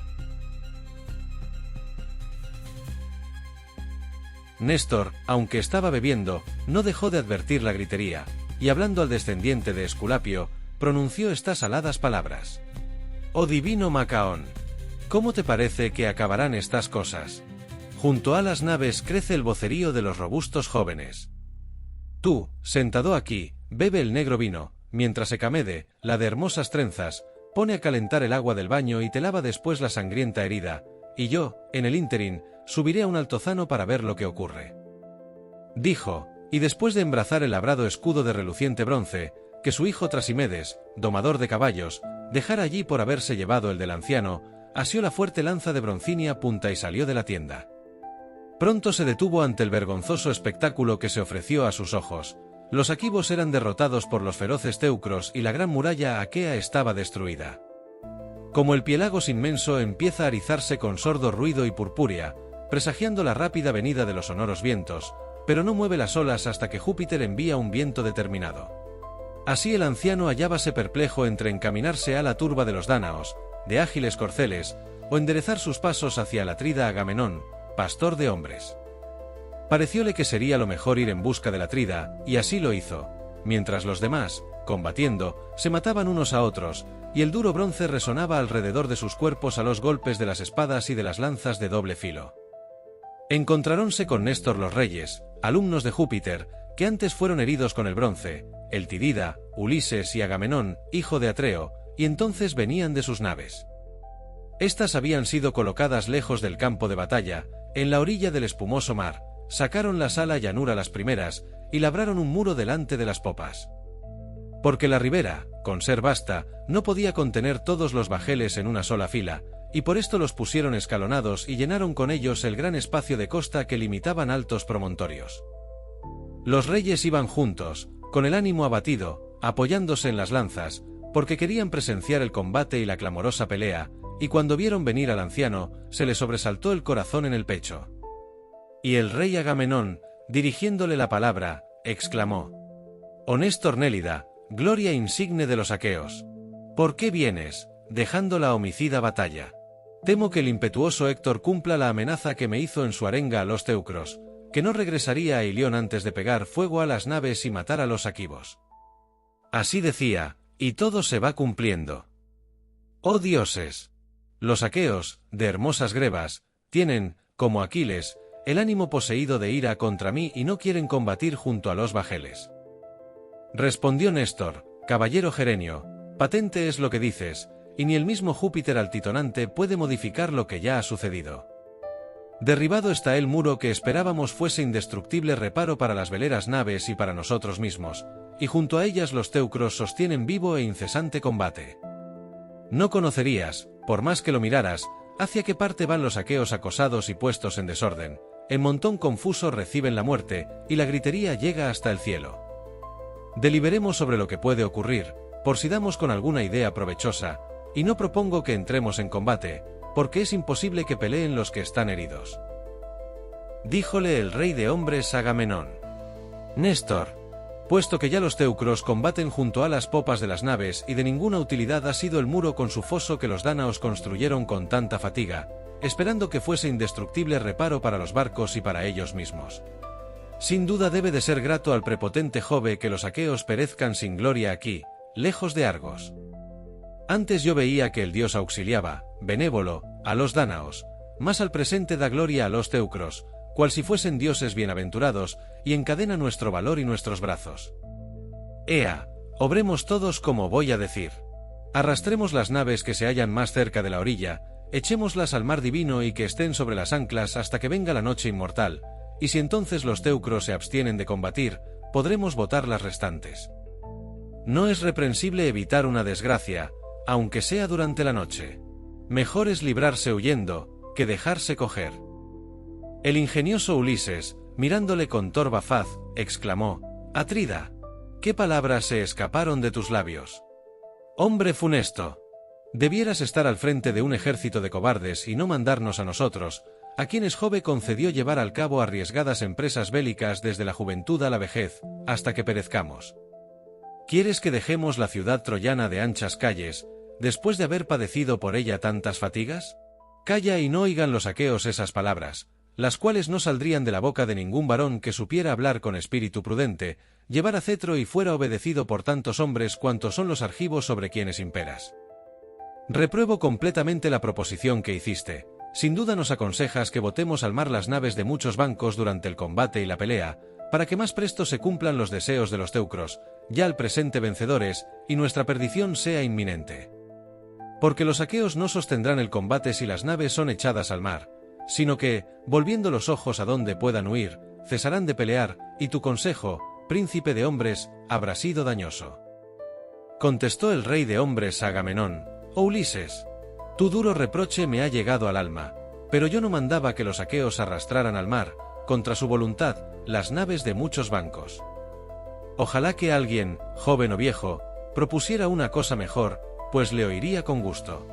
Néstor, aunque estaba bebiendo, no dejó de advertir la gritería, y hablando al descendiente de Esculapio, pronunció estas aladas palabras: «Oh divino Macaón, ¿cómo te parece que acabarán estas cosas? Junto a las naves crece el vocerío de los robustos jóvenes. Tú, sentado aquí, bebe el negro vino, mientras Ecamede, la de hermosas trenzas, pone a calentar el agua del baño y te lava después la sangrienta herida, y yo, en el ínterin, subiré a un altozano para ver lo que ocurre». Dijo, y después de embrazar el labrado escudo de reluciente bronce, que su hijo Trasimedes, domador de caballos, dejara allí por haberse llevado el del anciano, asió la fuerte lanza de broncínea punta y salió de la tienda. Pronto se detuvo ante el vergonzoso espectáculo que se ofreció a sus ojos. Los aquivos eran derrotados por los feroces teucros y la gran muralla aquea estaba destruida. Como el piélagos inmenso empieza a erizarse con sordo ruido y purpúrea, presagiando la rápida venida de los sonoros vientos, pero no mueve las olas hasta que Júpiter envía un viento determinado. Así el anciano hallábase perplejo entre encaminarse a la turba de los dánaos, de ágiles corceles, o enderezar sus pasos hacia el atrida Agamenón, pastor de hombres. Parecióle que sería lo mejor ir en busca del Atrida, y así lo hizo, mientras los demás, combatiendo, se mataban unos a otros, y el duro bronce resonaba alrededor de sus cuerpos a los golpes de las espadas y de las lanzas de doble filo. Encontraronse con Néstor los reyes, alumnos de Júpiter, que antes fueron heridos con el bronce, el Tidida, Ulises y Agamenón, hijo de Atreo, y entonces venían de sus naves. Estas habían sido colocadas lejos del campo de batalla, en la orilla del espumoso mar, sacaron la sala llanura las primeras, y labraron un muro delante de las popas. Porque la ribera, con ser vasta, no podía contener todos los bajeles en una sola fila, y por esto los pusieron escalonados y llenaron con ellos el gran espacio de costa que limitaban altos promontorios. Los reyes iban juntos, con el ánimo abatido, apoyándose en las lanzas, porque querían presenciar el combate y la clamorosa pelea, y cuando vieron venir al anciano, se le sobresaltó el corazón en el pecho. Y el rey Agamenón, dirigiéndole la palabra, exclamó: «Oh Néstor Nélida, gloria insigne de los aqueos, ¿por qué vienes, dejando la homicida batalla? Temo que el impetuoso Héctor cumpla la amenaza que me hizo en su arenga a los teucros, que no regresaría a Ilión antes de pegar fuego a las naves y matar a los aquivos». Así decía, y todo se va cumpliendo. ¡Oh dioses! Los aqueos, de hermosas grebas, tienen, como Aquiles, el ánimo poseído de ira contra mí y no quieren combatir junto a los bajeles. Respondió Néstor: «Caballero Gerenio, patente es lo que dices, y ni el mismo Júpiter altitonante puede modificar lo que ya ha sucedido. Derribado está el muro que esperábamos fuese indestructible reparo para las veleras naves y para nosotros mismos, y junto a ellas los teucros sostienen vivo e incesante combate. No conocerías, por más que lo miraras, hacia qué parte van los aqueos acosados y puestos en desorden, en montón confuso reciben la muerte, y la gritería llega hasta el cielo. Deliberemos sobre lo que puede ocurrir, por si damos con alguna idea provechosa, y no propongo que entremos en combate, porque es imposible que peleen los que están heridos». Díjole el rey de hombres Agamenón: «Néstor, puesto que ya los teucros combaten junto a las popas de las naves y de ninguna utilidad ha sido el muro con su foso que los dánaos construyeron con tanta fatiga, esperando que fuese indestructible reparo para los barcos y para ellos mismos. Sin duda debe de ser grato al prepotente Jove que los aqueos perezcan sin gloria aquí, lejos de Argos. Antes yo veía que el dios auxiliaba, benévolo, a los dánaos, mas al presente da gloria a los teucros, cual si fuesen dioses bienaventurados, y encadena nuestro valor y nuestros brazos. Ea, obremos todos como voy a decir. Arrastremos las naves que se hallan más cerca de la orilla, echémoslas al mar divino y que estén sobre las anclas hasta que venga la noche inmortal, y si entonces los teucros se abstienen de combatir, podremos botar las restantes. No es reprensible evitar una desgracia, aunque sea durante la noche. Mejor es librarse huyendo, que dejarse coger». El ingenioso Ulises, mirándole con torva faz, exclamó: «Atrida, ¿qué palabras se escaparon de tus labios? Hombre funesto, debieras estar al frente de un ejército de cobardes y no mandarnos a nosotros, a quienes Jove concedió llevar al cabo arriesgadas empresas bélicas desde la juventud a la vejez, hasta que perezcamos. ¿Quieres que dejemos la ciudad troyana de anchas calles, después de haber padecido por ella tantas fatigas? Calla y no oigan los aqueos esas palabras, las cuales no saldrían de la boca de ningún varón que supiera hablar con espíritu prudente, llevara cetro y fuera obedecido por tantos hombres cuantos son los argivos sobre quienes imperas. Repruebo completamente la proposición que hiciste. Sin duda nos aconsejas que botemos al mar las naves de muchos bancos durante el combate y la pelea, para que más presto se cumplan los deseos de los teucros, ya al presente vencedores, y nuestra perdición sea inminente. Porque los aqueos no sostendrán el combate si las naves son echadas al mar, sino que, volviendo los ojos a donde puedan huir, cesarán de pelear, y tu consejo, príncipe de hombres, habrá sido dañoso». Contestó el rey de hombres Agamenón: «Oh Ulises, tu duro reproche me ha llegado al alma, pero yo no mandaba que los aqueos arrastraran al mar, contra su voluntad, las naves de muchos bancos. Ojalá que alguien, joven o viejo, propusiera una cosa mejor, pues le oiría con gusto».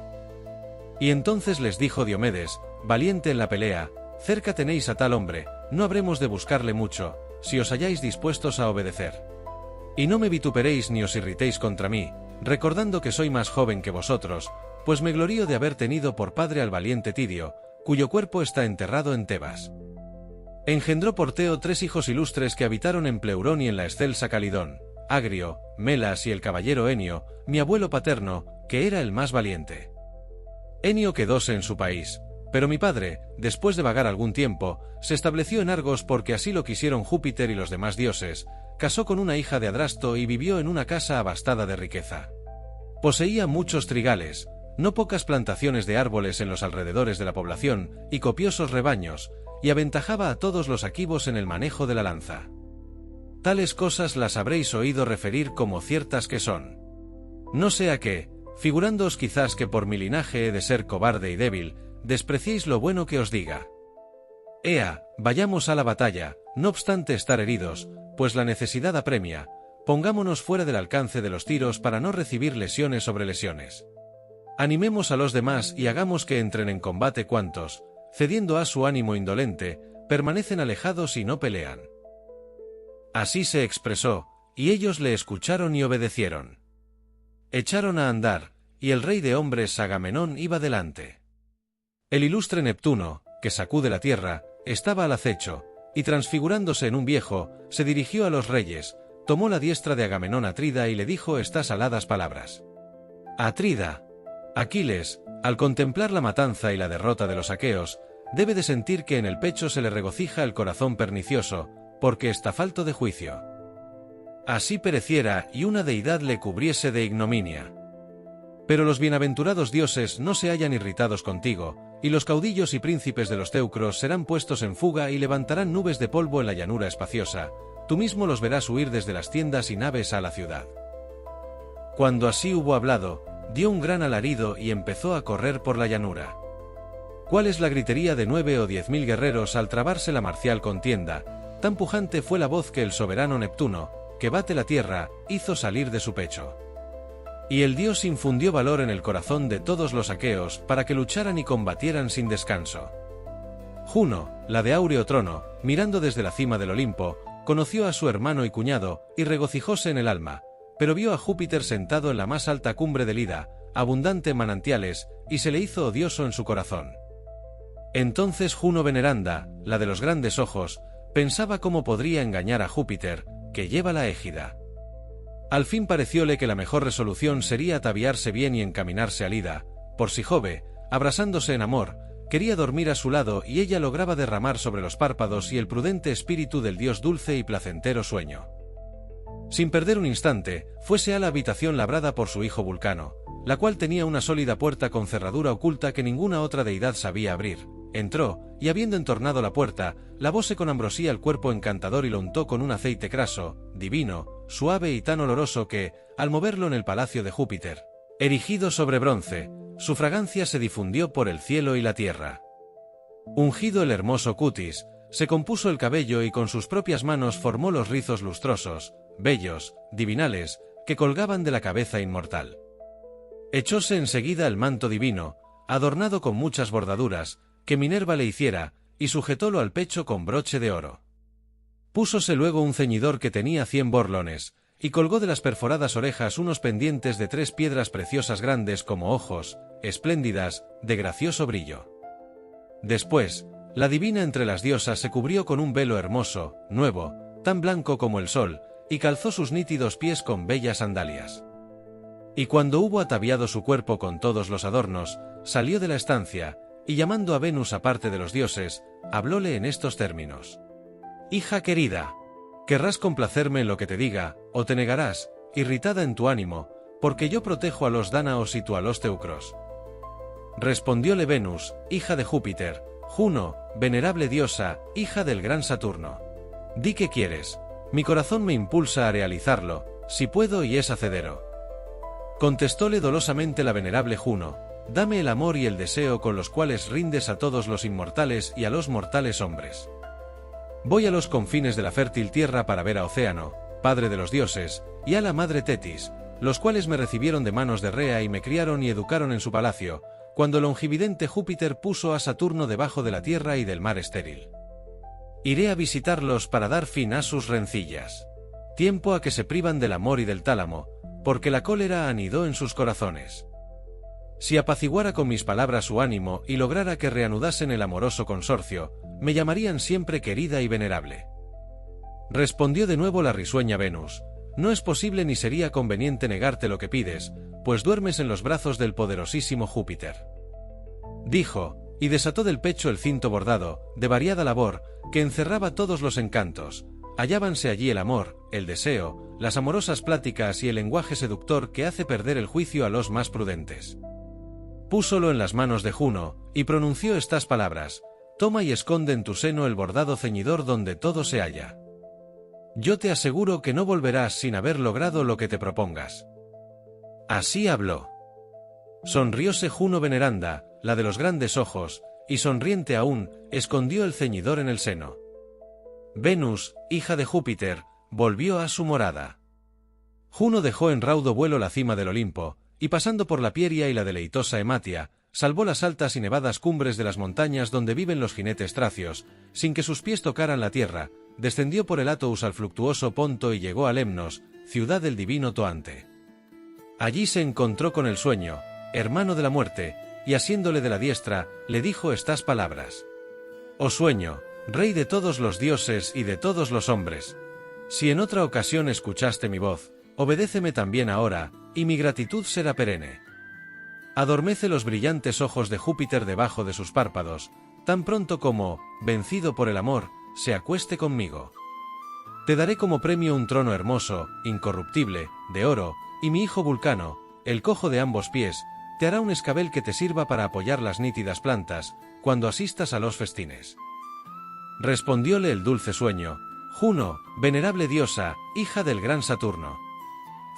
Y entonces les dijo Diomedes, valiente en la pelea: «Cerca tenéis a tal hombre, no habremos de buscarle mucho, si os halláis dispuestos a obedecer. Y no me vituperéis ni os irritéis contra mí, recordando que soy más joven que vosotros, pues me glorío de haber tenido por padre al valiente Tidio, cuyo cuerpo está enterrado en Tebas. Engendró Porteo 3 hijos ilustres que habitaron en Pleurón y en la excelsa Calidón, Agrio, Melas y el caballero Enio, mi abuelo paterno, que era el más valiente. Enio quedóse en su país, pero mi padre, después de vagar algún tiempo, se estableció en Argos porque así lo quisieron Júpiter y los demás dioses, casó con una hija de Adrasto y vivió en una casa abastada de riqueza. Poseía muchos trigales, no pocas plantaciones de árboles en los alrededores de la población y copiosos rebaños, y aventajaba a todos los aquivos en el manejo de la lanza. Tales cosas las habréis oído referir como ciertas que son. No sea que, figurándoos quizás que por mi linaje he de ser cobarde y débil, despreciéis lo bueno que os diga. Ea, vayamos a la batalla, no obstante estar heridos, pues la necesidad apremia, pongámonos fuera del alcance de los tiros para no recibir lesiones sobre lesiones. Animemos a los demás y hagamos que entren en combate cuantos, cediendo a su ánimo indolente, permanecen alejados y no pelean. Así se expresó, y ellos le escucharon y obedecieron. Echaron a andar, y el rey de hombres Agamenón iba delante. El ilustre Neptuno, que sacude la tierra, estaba al acecho, y transfigurándose en un viejo, se dirigió a los reyes, tomó la diestra de Agamenón Atrida y le dijo estas aladas palabras. Atrida, Aquiles, al contemplar la matanza y la derrota de los aqueos, debe de sentir que en el pecho se le regocija el corazón pernicioso, porque está falto de juicio. Así pereciera y una deidad le cubriese de ignominia. Pero los bienaventurados dioses no se hallan irritados contigo, y los caudillos y príncipes de los teucros serán puestos en fuga y levantarán nubes de polvo en la llanura espaciosa, tú mismo los verás huir desde las tiendas y naves a la ciudad. Cuando así hubo hablado, dio un gran alarido y empezó a correr por la llanura. ¿Cuál es la gritería de 9 o 10.000 guerreros al trabarse la marcial contienda? Tan pujante fue la voz que el soberano Neptuno, que bate la tierra, hizo salir de su pecho. Y el dios infundió valor en el corazón de todos los aqueos para que lucharan y combatieran sin descanso. Juno, la de áureo trono, mirando desde la cima del Olimpo, conoció a su hermano y cuñado, y regocijóse en el alma, pero vio a Júpiter sentado en la más alta cumbre del Ida, abundante en manantiales, y se le hizo odioso en su corazón. Entonces Juno veneranda, la de los grandes ojos, pensaba cómo podría engañar a Júpiter, que lleva la égida. Al fin parecióle que la mejor resolución sería ataviarse bien y encaminarse al Ida, por si Jove, abrasándose en amor, quería dormir a su lado y ella lograba derramar sobre los párpados y el prudente espíritu del dios dulce y placentero sueño. Sin perder un instante, fuese a la habitación labrada por su hijo Vulcano, la cual tenía una sólida puerta con cerradura oculta que ninguna otra deidad sabía abrir. Entró, y habiendo entornado la puerta, lavóse con ambrosía el cuerpo encantador y lo untó con un aceite craso, divino, suave y tan oloroso que, al moverlo en el palacio de Júpiter, erigido sobre bronce, su fragancia se difundió por el cielo y la tierra. Ungido el hermoso cutis, se compuso el cabello y con sus propias manos formó los rizos lustrosos, bellos, divinales, que colgaban de la cabeza inmortal. Echóse enseguida el manto divino, adornado con muchas bordaduras, que Minerva le hiciera, y sujetólo al pecho con broche de oro. Púsose luego un ceñidor que tenía 100 borlones, y colgó de las perforadas orejas unos pendientes de 3 piedras preciosas grandes como ojos, espléndidas, de gracioso brillo. Después, la divina entre las diosas se cubrió con un velo hermoso, nuevo, tan blanco como el sol, y calzó sus nítidos pies con bellas sandalias. Y cuando hubo ataviado su cuerpo con todos los adornos, salió de la estancia, y llamando a Venus aparte de los dioses, hablóle en estos términos. Hija querida, ¿querrás complacerme en lo que te diga, o te negarás, irritada en tu ánimo, porque yo protejo a los dánaos y tú a los teucros? Respondióle Venus, hija de Júpiter, Juno, venerable diosa, hija del gran Saturno. Di qué quieres, mi corazón me impulsa a realizarlo, si puedo y es hacedero. Contestóle dolosamente la venerable Juno, dame el amor y el deseo con los cuales rindes a todos los inmortales y a los mortales hombres. Voy a los confines de la fértil tierra para ver a Océano, padre de los dioses, y a la madre Tetis, los cuales me recibieron de manos de Rea y me criaron y educaron en su palacio, cuando el longividente Júpiter puso a Saturno debajo de la tierra y del mar estéril. Iré a visitarlos para dar fin a sus rencillas. Tiempo a que se privan del amor y del tálamo, porque la cólera anidó en sus corazones. Si apaciguara con mis palabras su ánimo y lograra que reanudasen el amoroso consorcio, me llamarían siempre querida y venerable. Respondió de nuevo la risueña Venus: no es posible ni sería conveniente negarte lo que pides, pues duermes en los brazos del poderosísimo Júpiter. Dijo, y desató del pecho el cinto bordado, de variada labor, que encerraba todos los encantos. Hallábanse allí el amor, el deseo, las amorosas pláticas y el lenguaje seductor que hace perder el juicio a los más prudentes. Púsolo en las manos de Juno, y pronunció estas palabras: toma y esconde en tu seno el bordado ceñidor donde todo se halla. Yo te aseguro que no volverás sin haber logrado lo que te propongas. Así habló. Sonrióse Juno veneranda, la de los grandes ojos, y sonriente aún, escondió el ceñidor en el seno. Venus, hija de Júpiter, volvió a su morada. Juno dejó en raudo vuelo la cima del Olimpo, y pasando por la Pieria y la deleitosa Ematia, salvó las altas y nevadas cumbres de las montañas donde viven los jinetes tracios, sin que sus pies tocaran la tierra, descendió por el Atous al fluctuoso Ponto y llegó a Lemnos, ciudad del divino Toante. Allí se encontró con el Sueño, hermano de la muerte, y asiéndole de la diestra, le dijo estas palabras: Oh Sueño, rey de todos los dioses y de todos los hombres, si en otra ocasión escuchaste mi voz, obedéceme también ahora, y mi gratitud será perenne. Adormece los brillantes ojos de Júpiter debajo de sus párpados, tan pronto como, vencido por el amor, se acueste conmigo. Te daré como premio un trono hermoso, incorruptible, de oro, y mi hijo Vulcano, el cojo de ambos pies, te hará un escabel que te sirva para apoyar las nítidas plantas, cuando asistas a los festines. Respondióle el dulce Sueño: Juno, venerable diosa, hija del gran Saturno.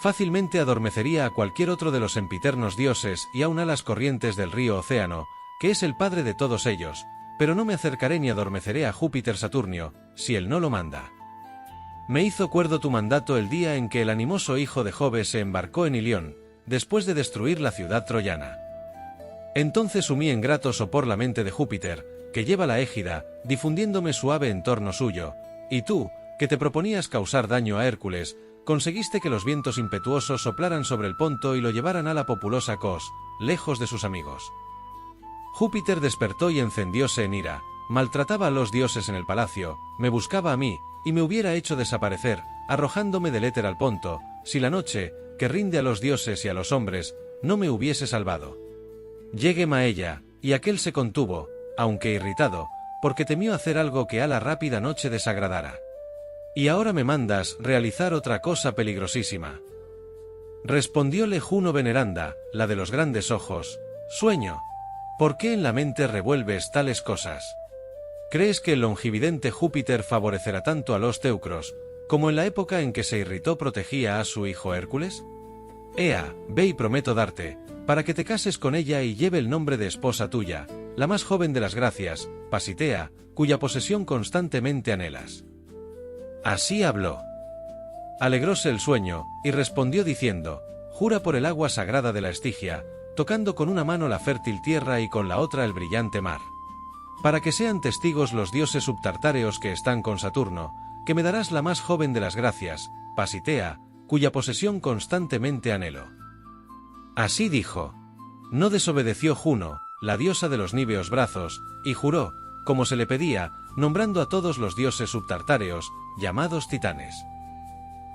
Fácilmente adormecería a cualquier otro de los sempiternos dioses y aun a las corrientes del río Océano, que es el padre de todos ellos, pero no me acercaré ni adormeceré a Júpiter Saturnio, si él no lo manda. Me hizo cuerdo tu mandato el día en que el animoso hijo de Jove se embarcó en Ilión, después de destruir la ciudad troyana. Entonces sumí en grato sopor la mente de Júpiter, que lleva la égida, difundiéndome suave en torno suyo, y tú, que te proponías causar daño a Hércules, conseguiste que los vientos impetuosos soplaran sobre el Ponto y lo llevaran a la populosa Cos, lejos de sus amigos. Júpiter despertó y encendióse en ira, maltrataba a los dioses en el palacio, me buscaba a mí, y me hubiera hecho desaparecer, arrojándome del éter al Ponto, si la noche, que rinde a los dioses y a los hombres, no me hubiese salvado. Llegué a ella, y aquel se contuvo, aunque irritado, porque temió hacer algo que a la rápida noche desagradara. Y ahora me mandas realizar otra cosa peligrosísima. Respondióle Juno veneranda, la de los grandes ojos: Sueño, ¿por qué en la mente revuelves tales cosas? ¿Crees que el longividente Júpiter favorecerá tanto a los teucros, como en la época en que se irritó protegía a su hijo Hércules? Ea, ve y prometo darte, para que te cases con ella y lleve el nombre de esposa tuya, la más joven de las gracias, Pasitea, cuya posesión constantemente anhelas. Así habló. Alegróse el Sueño, y respondió diciendo: Jura por el agua sagrada de la Estigia, tocando con una mano la fértil tierra y con la otra el brillante mar. Para que sean testigos los dioses subtartáreos que están con Saturno, que me darás la más joven de las gracias, Pasitea, cuya posesión constantemente anhelo. Así dijo. No desobedeció Juno, la diosa de los níveos brazos, y juró, como se le pedía, nombrando a todos los dioses subtartáreos, llamados titanes.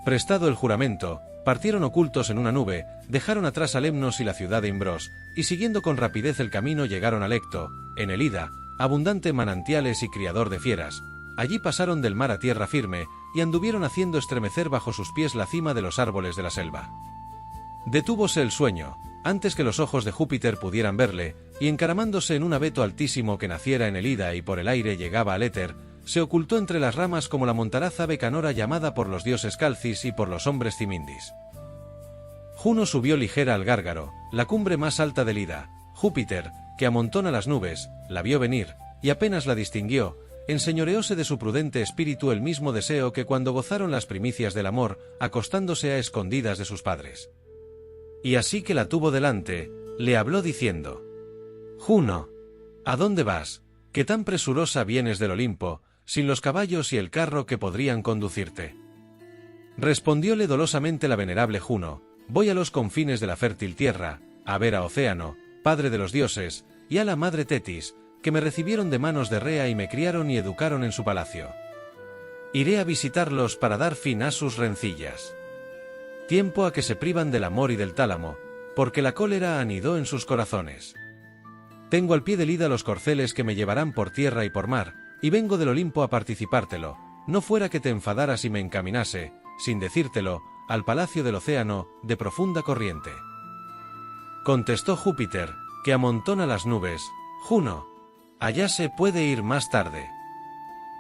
Prestado el juramento, partieron ocultos en una nube, dejaron atrás a Lemnos y la ciudad de Imbros, y siguiendo con rapidez el camino llegaron a Lecto, en el Ida, abundante en manantiales y criador de fieras. Allí pasaron del mar a tierra firme, y anduvieron haciendo estremecer bajo sus pies la cima de los árboles de la selva. Detúvose el Sueño, antes que los ojos de Júpiter pudieran verle, y encaramándose en un abeto altísimo que naciera en el Ida y por el aire llegaba al éter, se ocultó entre las ramas como la montaraz ave canora llamada por los dioses Calcis y por los hombres Cimindis. Juno subió ligera al Gárgaro, la cumbre más alta del Ida. Júpiter, que amontona las nubes, la vio venir, y apenas la distinguió, enseñoreóse de su prudente espíritu el mismo deseo que cuando gozaron las primicias del amor, acostándose a escondidas de sus padres. Y así que la tuvo delante, le habló diciendo: Juno, ¿a dónde vas, que tan presurosa vienes del Olimpo, sin los caballos y el carro que podrían conducirte? Respondióle dolosamente la venerable Juno: Voy a los confines de la fértil tierra, a ver a Océano, padre de los dioses, y a la madre Tetis, que me recibieron de manos de Rea y me criaron y educaron en su palacio. Iré a visitarlos para dar fin a sus rencillas. Tiempo a que se privan del amor y del tálamo, porque la cólera anidó en sus corazones. Tengo al pie del Ida los corceles que me llevarán por tierra y por mar, y vengo del Olimpo a participártelo, no fuera que te enfadaras y me encaminase, sin decírtelo, al palacio del océano, de profunda corriente. Contestó Júpiter, que amontona las nubes: Juno, allá se puede ir más tarde.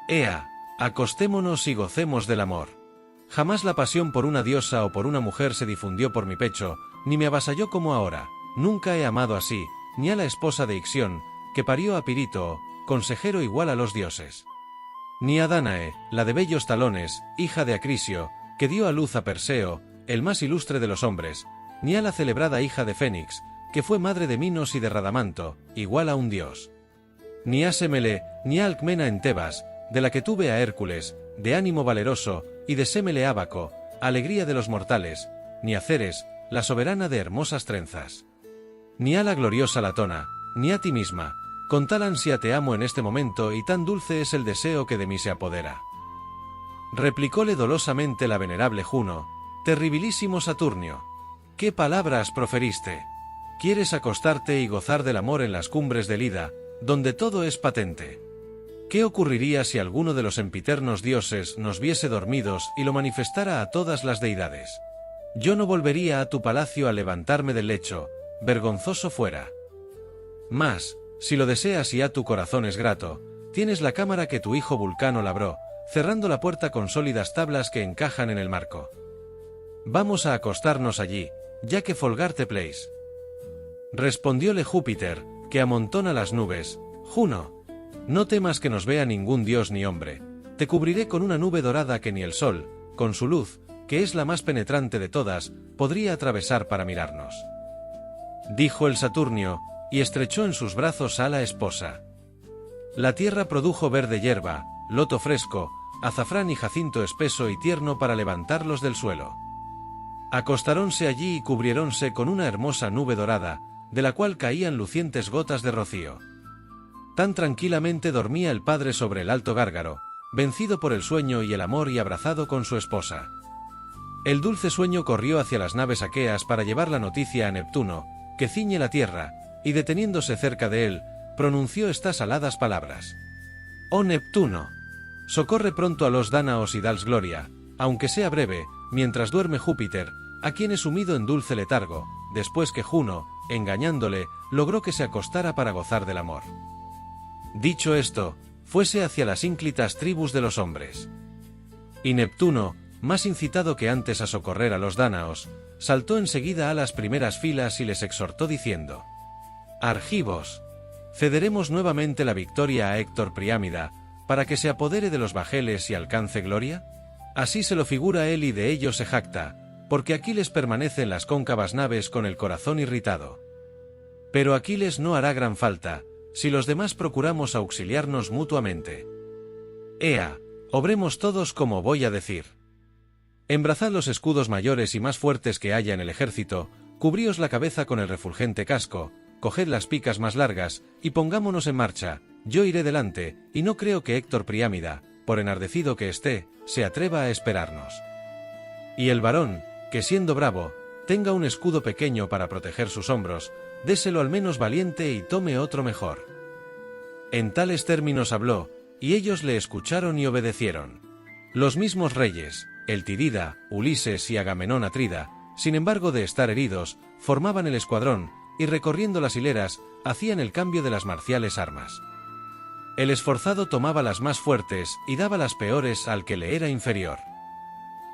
Ea, acostémonos y gocemos del amor. Jamás la pasión por una diosa o por una mujer se difundió por mi pecho, ni me avasalló como ahora. Nunca he amado así, ni a la esposa de Ixión, que parió a Pirítoo, consejero igual a los dioses. Ni a Dánae, la de bellos talones, hija de Acrisio, que dio a luz a Perseo, el más ilustre de los hombres, ni a la celebrada hija de Fénix, que fue madre de Minos y de Radamanto, igual a un dios. Ni a Semele, ni a Alcmena en Tebas, de la que tuve a Hércules, de ánimo valeroso, y de Semele Ábaco, alegría de los mortales, ni a Ceres, la soberana de hermosas trenzas. Ni a la gloriosa Latona, ni a ti misma, con tal ansia te amo en este momento y tan dulce es el deseo que de mí se apodera. Replicóle dolosamente la venerable Juno: terribilísimo Saturnio, ¿qué palabras proferiste? ¿Quieres acostarte y gozar del amor en las cumbres del Ida, donde todo es patente? ¿Qué ocurriría si alguno de los empiternos dioses nos viese dormidos y lo manifestara a todas las deidades? Yo no volvería a tu palacio a levantarme del lecho, vergonzoso fuera. Mas, si lo deseas y a tu corazón es grato, tienes la cámara que tu hijo Vulcano labró, cerrando la puerta con sólidas tablas que encajan en el marco. Vamos a acostarnos allí, ya que folgar te place. Respondióle Júpiter, que amontona las nubes: Juno, no temas que nos vea ningún dios ni hombre, te cubriré con una nube dorada que ni el sol, con su luz, que es la más penetrante de todas, podría atravesar para mirarnos. Dijo el Saturnio, y estrechó en sus brazos a la esposa. La tierra produjo verde hierba, loto fresco, azafrán y jacinto espeso y tierno para levantarlos del suelo. Acostáronse allí y cubriéronse con una hermosa nube dorada, de la cual caían lucientes gotas de rocío. Tan tranquilamente dormía el padre sobre el alto gárgaro, vencido por el sueño y el amor y abrazado con su esposa. El dulce sueño corrió hacia las naves aqueas para llevar la noticia a Neptuno, que ciñe la tierra, y deteniéndose cerca de él, pronunció estas aladas palabras: Oh Neptuno, socorre pronto a los dánaos y dals gloria, aunque sea breve, mientras duerme Júpiter, a quien he sumido en dulce letargo, después que Juno, engañándole, logró que se acostara para gozar del amor. Dicho esto, fuese hacia las ínclitas tribus de los hombres. Y Neptuno, más incitado que antes a socorrer a los dánaos, saltó enseguida a las primeras filas y les exhortó diciendo: Argivos, cederemos nuevamente la victoria a Héctor Priámida, para que se apodere de los bajeles y alcance gloria. Así se lo figura él y de ello se jacta, porque Aquiles permanece en las cóncavas naves con el corazón irritado. Pero Aquiles no hará gran falta, si los demás procuramos auxiliarnos mutuamente. Ea, obremos todos como voy a decir. Embrazad los escudos mayores y más fuertes que haya en el ejército, cubríos la cabeza con el refulgente casco, coged las picas más largas, y pongámonos en marcha. Yo iré delante, y no creo que Héctor Priámida, por enardecido que esté, se atreva a esperarnos. Y el varón, que siendo bravo, tenga un escudo pequeño para proteger sus hombros, déselo al menos valiente y tome otro mejor. En tales términos habló, y ellos le escucharon y obedecieron. Los mismos reyes, el Tidida, Ulises y Agamenón Atrida, sin embargo de estar heridos, formaban el escuadrón, y recorriendo las hileras, hacían el cambio de las marciales armas. El esforzado tomaba las más fuertes y daba las peores al que le era inferior.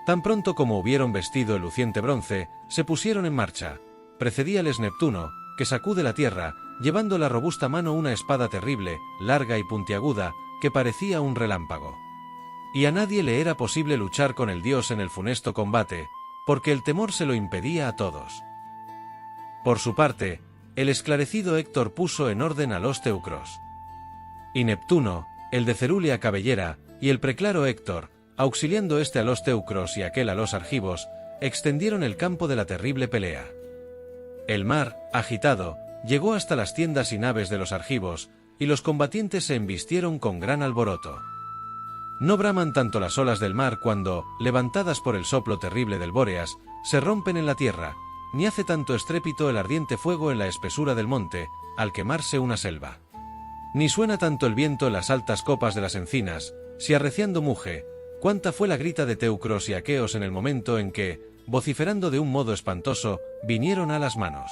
Tan pronto como hubieron vestido el luciente bronce, se pusieron en marcha. Precedíales Neptuno, que sacude la tierra, llevando la robusta mano una espada terrible, larga y puntiaguda, que parecía un relámpago. Y a nadie le era posible luchar con el dios en el funesto combate, porque el temor se lo impedía a todos. Por su parte, el esclarecido Héctor puso en orden a los teucros. Y Neptuno, el de cerúlea cabellera, y el preclaro Héctor, auxiliando este a los teucros y aquel a los argivos, extendieron el campo de la terrible pelea. El mar, agitado, llegó hasta las tiendas y naves de los argivos, y los combatientes se embistieron con gran alboroto. No braman tanto las olas del mar cuando, levantadas por el soplo terrible del Bóreas, se rompen en la tierra, ni hace tanto estrépito el ardiente fuego en la espesura del monte, al quemarse una selva. Ni suena tanto el viento en las altas copas de las encinas, si arreciando muge, cuánta fue la grita de teucros y aqueos en el momento en que, vociferando de un modo espantoso, vinieron a las manos.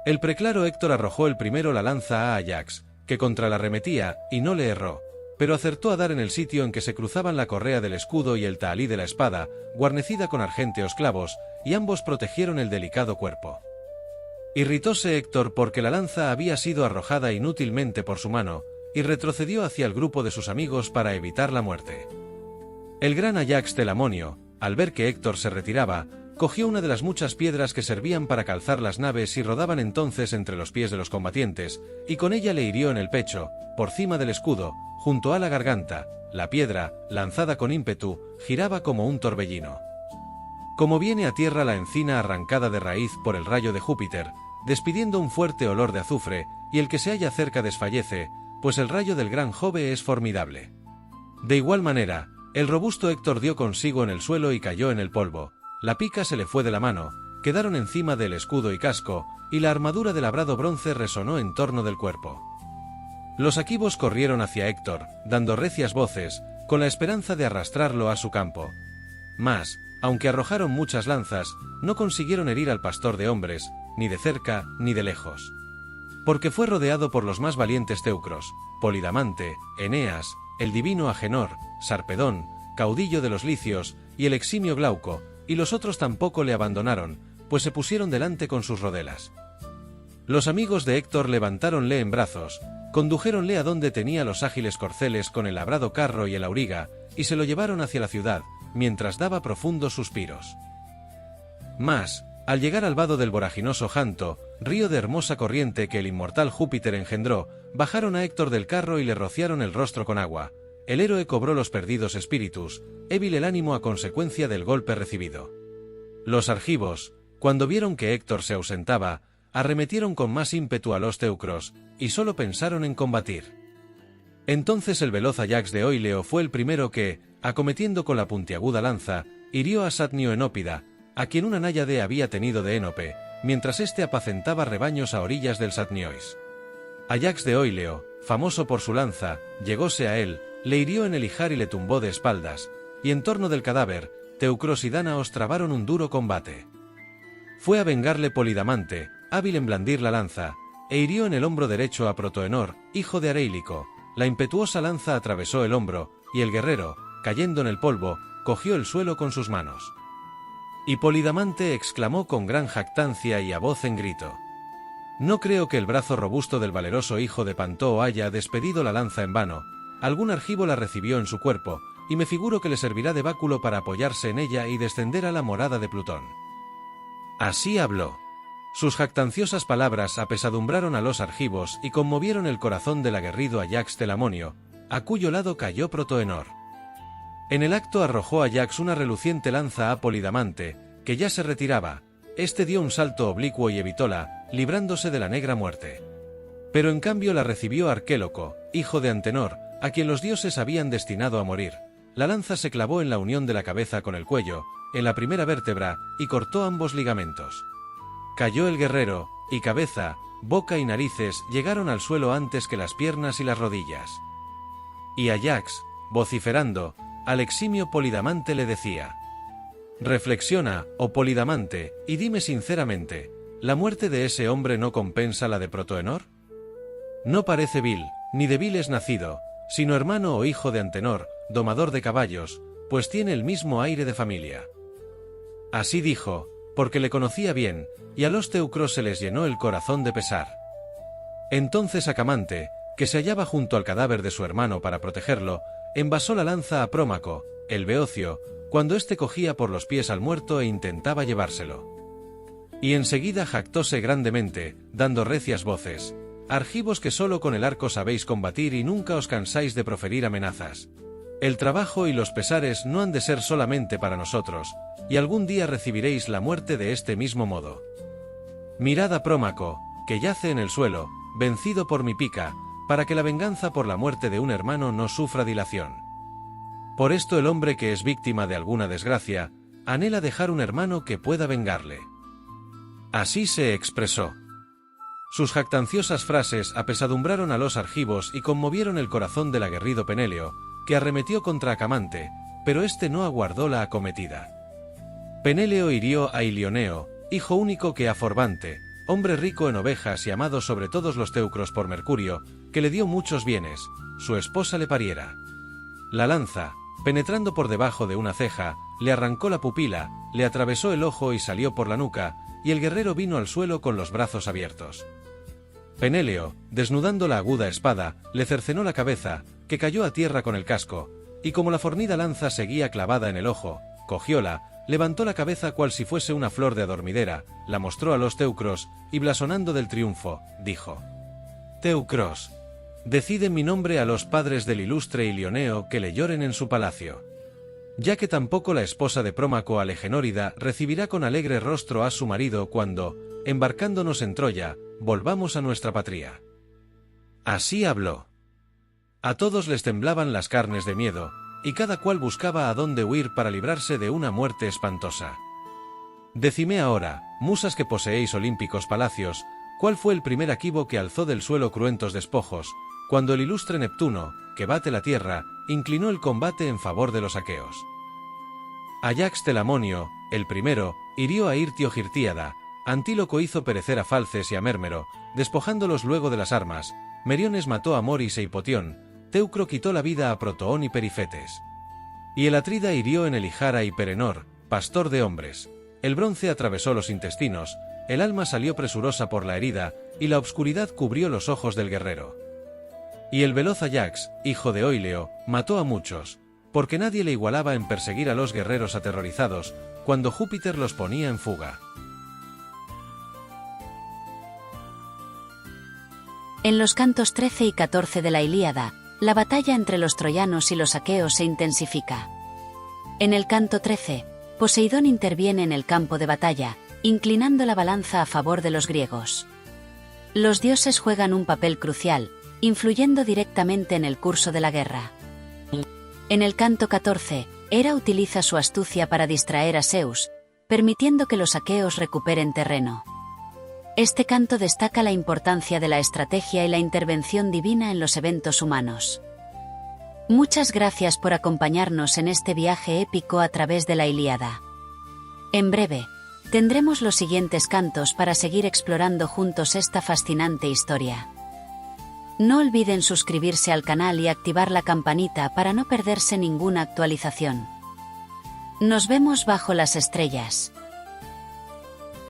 El preclaro Héctor arrojó el primero la lanza a Ajax, que contra la arremetía, y no le erró, pero acertó a dar en el sitio en que se cruzaban la correa del escudo y el tahalí de la espada, guarnecida con argénteos clavos, y ambos protegieron el delicado cuerpo. Irritóse Héctor porque la lanza había sido arrojada inútilmente por su mano, y retrocedió hacia el grupo de sus amigos para evitar la muerte. El gran Ajax Telamonio, al ver que Héctor se retiraba, cogió una de las muchas piedras que servían para calzar las naves y rodaban entonces entre los pies de los combatientes, y con ella le hirió en el pecho, por cima del escudo, junto a la garganta. La piedra, lanzada con ímpetu, giraba como un torbellino. Como viene a tierra la encina arrancada de raíz por el rayo de Júpiter, despidiendo un fuerte olor de azufre, y el que se halla cerca desfallece, pues el rayo del gran Jove es formidable. De igual manera, el robusto Héctor dio consigo en el suelo y cayó en el polvo. La pica se le fue de la mano, quedaron encima del escudo y casco, y la armadura de labrado bronce resonó en torno del cuerpo. Los aquivos corrieron hacia Héctor, dando recias voces, con la esperanza de arrastrarlo a su campo. Mas, aunque arrojaron muchas lanzas, no consiguieron herir al pastor de hombres, ni de cerca ni de lejos. Porque fue rodeado por los más valientes teucros, Polidamante, Eneas, el divino Agenor, Sarpedón, caudillo de los licios, y el eximio Glauco, y los otros tampoco le abandonaron, pues se pusieron delante con sus rodelas. Los amigos de Héctor levantáronle en brazos, condujéronle a donde tenía los ágiles corceles con el labrado carro y el auriga, y se lo llevaron hacia la ciudad, mientras daba profundos suspiros. Mas, al llegar al vado del voraginoso Janto, río de hermosa corriente que el inmortal Júpiter engendró, bajaron a Héctor del carro y le rociaron el rostro con agua. El héroe cobró los perdidos espíritus, débil el ánimo a consecuencia del golpe recibido. Los argivos, cuando vieron que Héctor se ausentaba, arremetieron con más ímpetu a los teucros, y solo pensaron en combatir. Entonces el veloz Ajax de Oileo fue el primero que, acometiendo con la puntiaguda lanza, hirió a Satnio Enópida, a quien una náyade había tenido de Énope, mientras éste apacentaba rebaños a orillas del Satniois. Ajax de Oileo, famoso por su lanza, llegóse a él, le hirió en el ijar y le tumbó de espaldas, y en torno del cadáver, teucros y dánaos trabaron un duro combate. Fue a vengarle Polidamante, hábil en blandir la lanza, e hirió en el hombro derecho a Protoenor, hijo de Areílico. La impetuosa lanza atravesó el hombro, y el guerrero, cayendo en el polvo, cogió el suelo con sus manos. Y Polidamante exclamó con gran jactancia y a voz en grito: «No creo que el brazo robusto del valeroso hijo de Pantoo haya despedido la lanza en vano. Algún argivo la recibió en su cuerpo, y me figuro que le servirá de báculo para apoyarse en ella y descender a la morada de Plutón». Así habló. Sus jactanciosas palabras apesadumbraron a los argivos y conmovieron el corazón del aguerrido Ajax Telamonio, a cuyo lado cayó Protoenor. En el acto arrojó Ajax una reluciente lanza a Polidamante, que ya se retiraba. Este dio un salto oblicuo y evitóla, librándose de la negra muerte. Pero en cambio la recibió Arquéloco, hijo de Antenor, a quien los dioses habían destinado a morir. La lanza se clavó en la unión de la cabeza con el cuello, en la primera vértebra, y cortó ambos ligamentos. Cayó el guerrero, y cabeza, boca y narices llegaron al suelo antes que las piernas y las rodillas. Y Ajax, vociferando, al eximio Polidamante le decía: «Reflexiona, oh Polidamante, y dime sinceramente, ¿la muerte de ese hombre no compensa la de Protoenor? No parece vil, ni de vil es nacido, sino hermano o hijo de Antenor, domador de caballos, pues tiene el mismo aire de familia». Así dijo, porque le conocía bien, y a los teucros se les llenó el corazón de pesar. Entonces Acamante, que se hallaba junto al cadáver de su hermano para protegerlo, envasó la lanza a Prómaco, el beocio, cuando éste cogía por los pies al muerto e intentaba llevárselo. Y enseguida jactóse grandemente, dando recias voces: «Argivos que solo con el arco sabéis combatir y nunca os cansáis de proferir amenazas. El trabajo y los pesares no han de ser solamente para nosotros, y algún día recibiréis la muerte de este mismo modo. Mirad a Prómaco, que yace en el suelo, vencido por mi pica, para que la venganza por la muerte de un hermano no sufra dilación. Por esto el hombre que es víctima de alguna desgracia, anhela dejar un hermano que pueda vengarle. Así se expresó. Sus jactanciosas frases apesadumbraron a los argivos y conmovieron el corazón del aguerrido Penéleo, que arremetió contra Acamante, pero éste no aguardó la acometida. Penéleo hirió a Ilioneo, hijo único que a Forbante, hombre rico en ovejas y amado sobre todos los teucros por Mercurio, que le dio muchos bienes, su esposa le pariera. La lanza, penetrando por debajo de una ceja, le arrancó la pupila, le atravesó el ojo y salió por la nuca, y el guerrero vino al suelo con los brazos abiertos. Penéleo, desnudando la aguda espada, le cercenó la cabeza, que cayó a tierra con el casco, y como la fornida lanza seguía clavada en el ojo, cogióla, levantó la cabeza cual si fuese una flor de adormidera, la mostró a los teucros, y blasonando del triunfo, dijo: Teucros, decid en mi nombre a los padres del ilustre Ilioneo que le lloren en su palacio. Ya que tampoco la esposa de Prómaco Alegenórida recibirá con alegre rostro a su marido cuando, embarcándonos en Troya, volvamos a nuestra patria. Así habló. A todos les temblaban las carnes de miedo, y cada cual buscaba a dónde huir para librarse de una muerte espantosa. Decidme ahora, musas que poseéis olímpicos palacios, ¿cuál fue el primer Aquivo que alzó del suelo cruentos despojos, cuando el ilustre Neptuno, que bate la tierra, inclinó el combate en favor de los aqueos? Ayax Telamonio, el primero, hirió a Irtio Girtíada, Antíloco hizo perecer a Falces y a Mérmero, despojándolos luego de las armas, Meriones mató a Moris e Hipotión, Teucro quitó la vida a Protoón y Perifetes. Y el Atrida hirió en el Ijara y Perenor, pastor de hombres. El bronce atravesó los intestinos, el alma salió presurosa por la herida, y la obscuridad cubrió los ojos del guerrero. Y el veloz Ayax, hijo de Oileo, mató a muchos, porque nadie le igualaba en perseguir a los guerreros aterrorizados, cuando Júpiter los ponía en fuga. En los cantos 13 y 14 de la Ilíada, la batalla entre los troyanos y los aqueos se intensifica. En el canto 13, Poseidón interviene en el campo de batalla, inclinando la balanza a favor de los griegos. Los dioses juegan un papel crucial, influyendo directamente en el curso de la guerra. En el canto 14, Hera utiliza su astucia para distraer a Zeus, permitiendo que los aqueos recuperen terreno. Este canto destaca la importancia de la estrategia y la intervención divina en los eventos humanos. Muchas gracias por acompañarnos en este viaje épico a través de la Ilíada. En breve, tendremos los siguientes cantos para seguir explorando juntos esta fascinante historia. No olviden suscribirse al canal y activar la campanita para no perderse ninguna actualización. Nos vemos bajo las estrellas.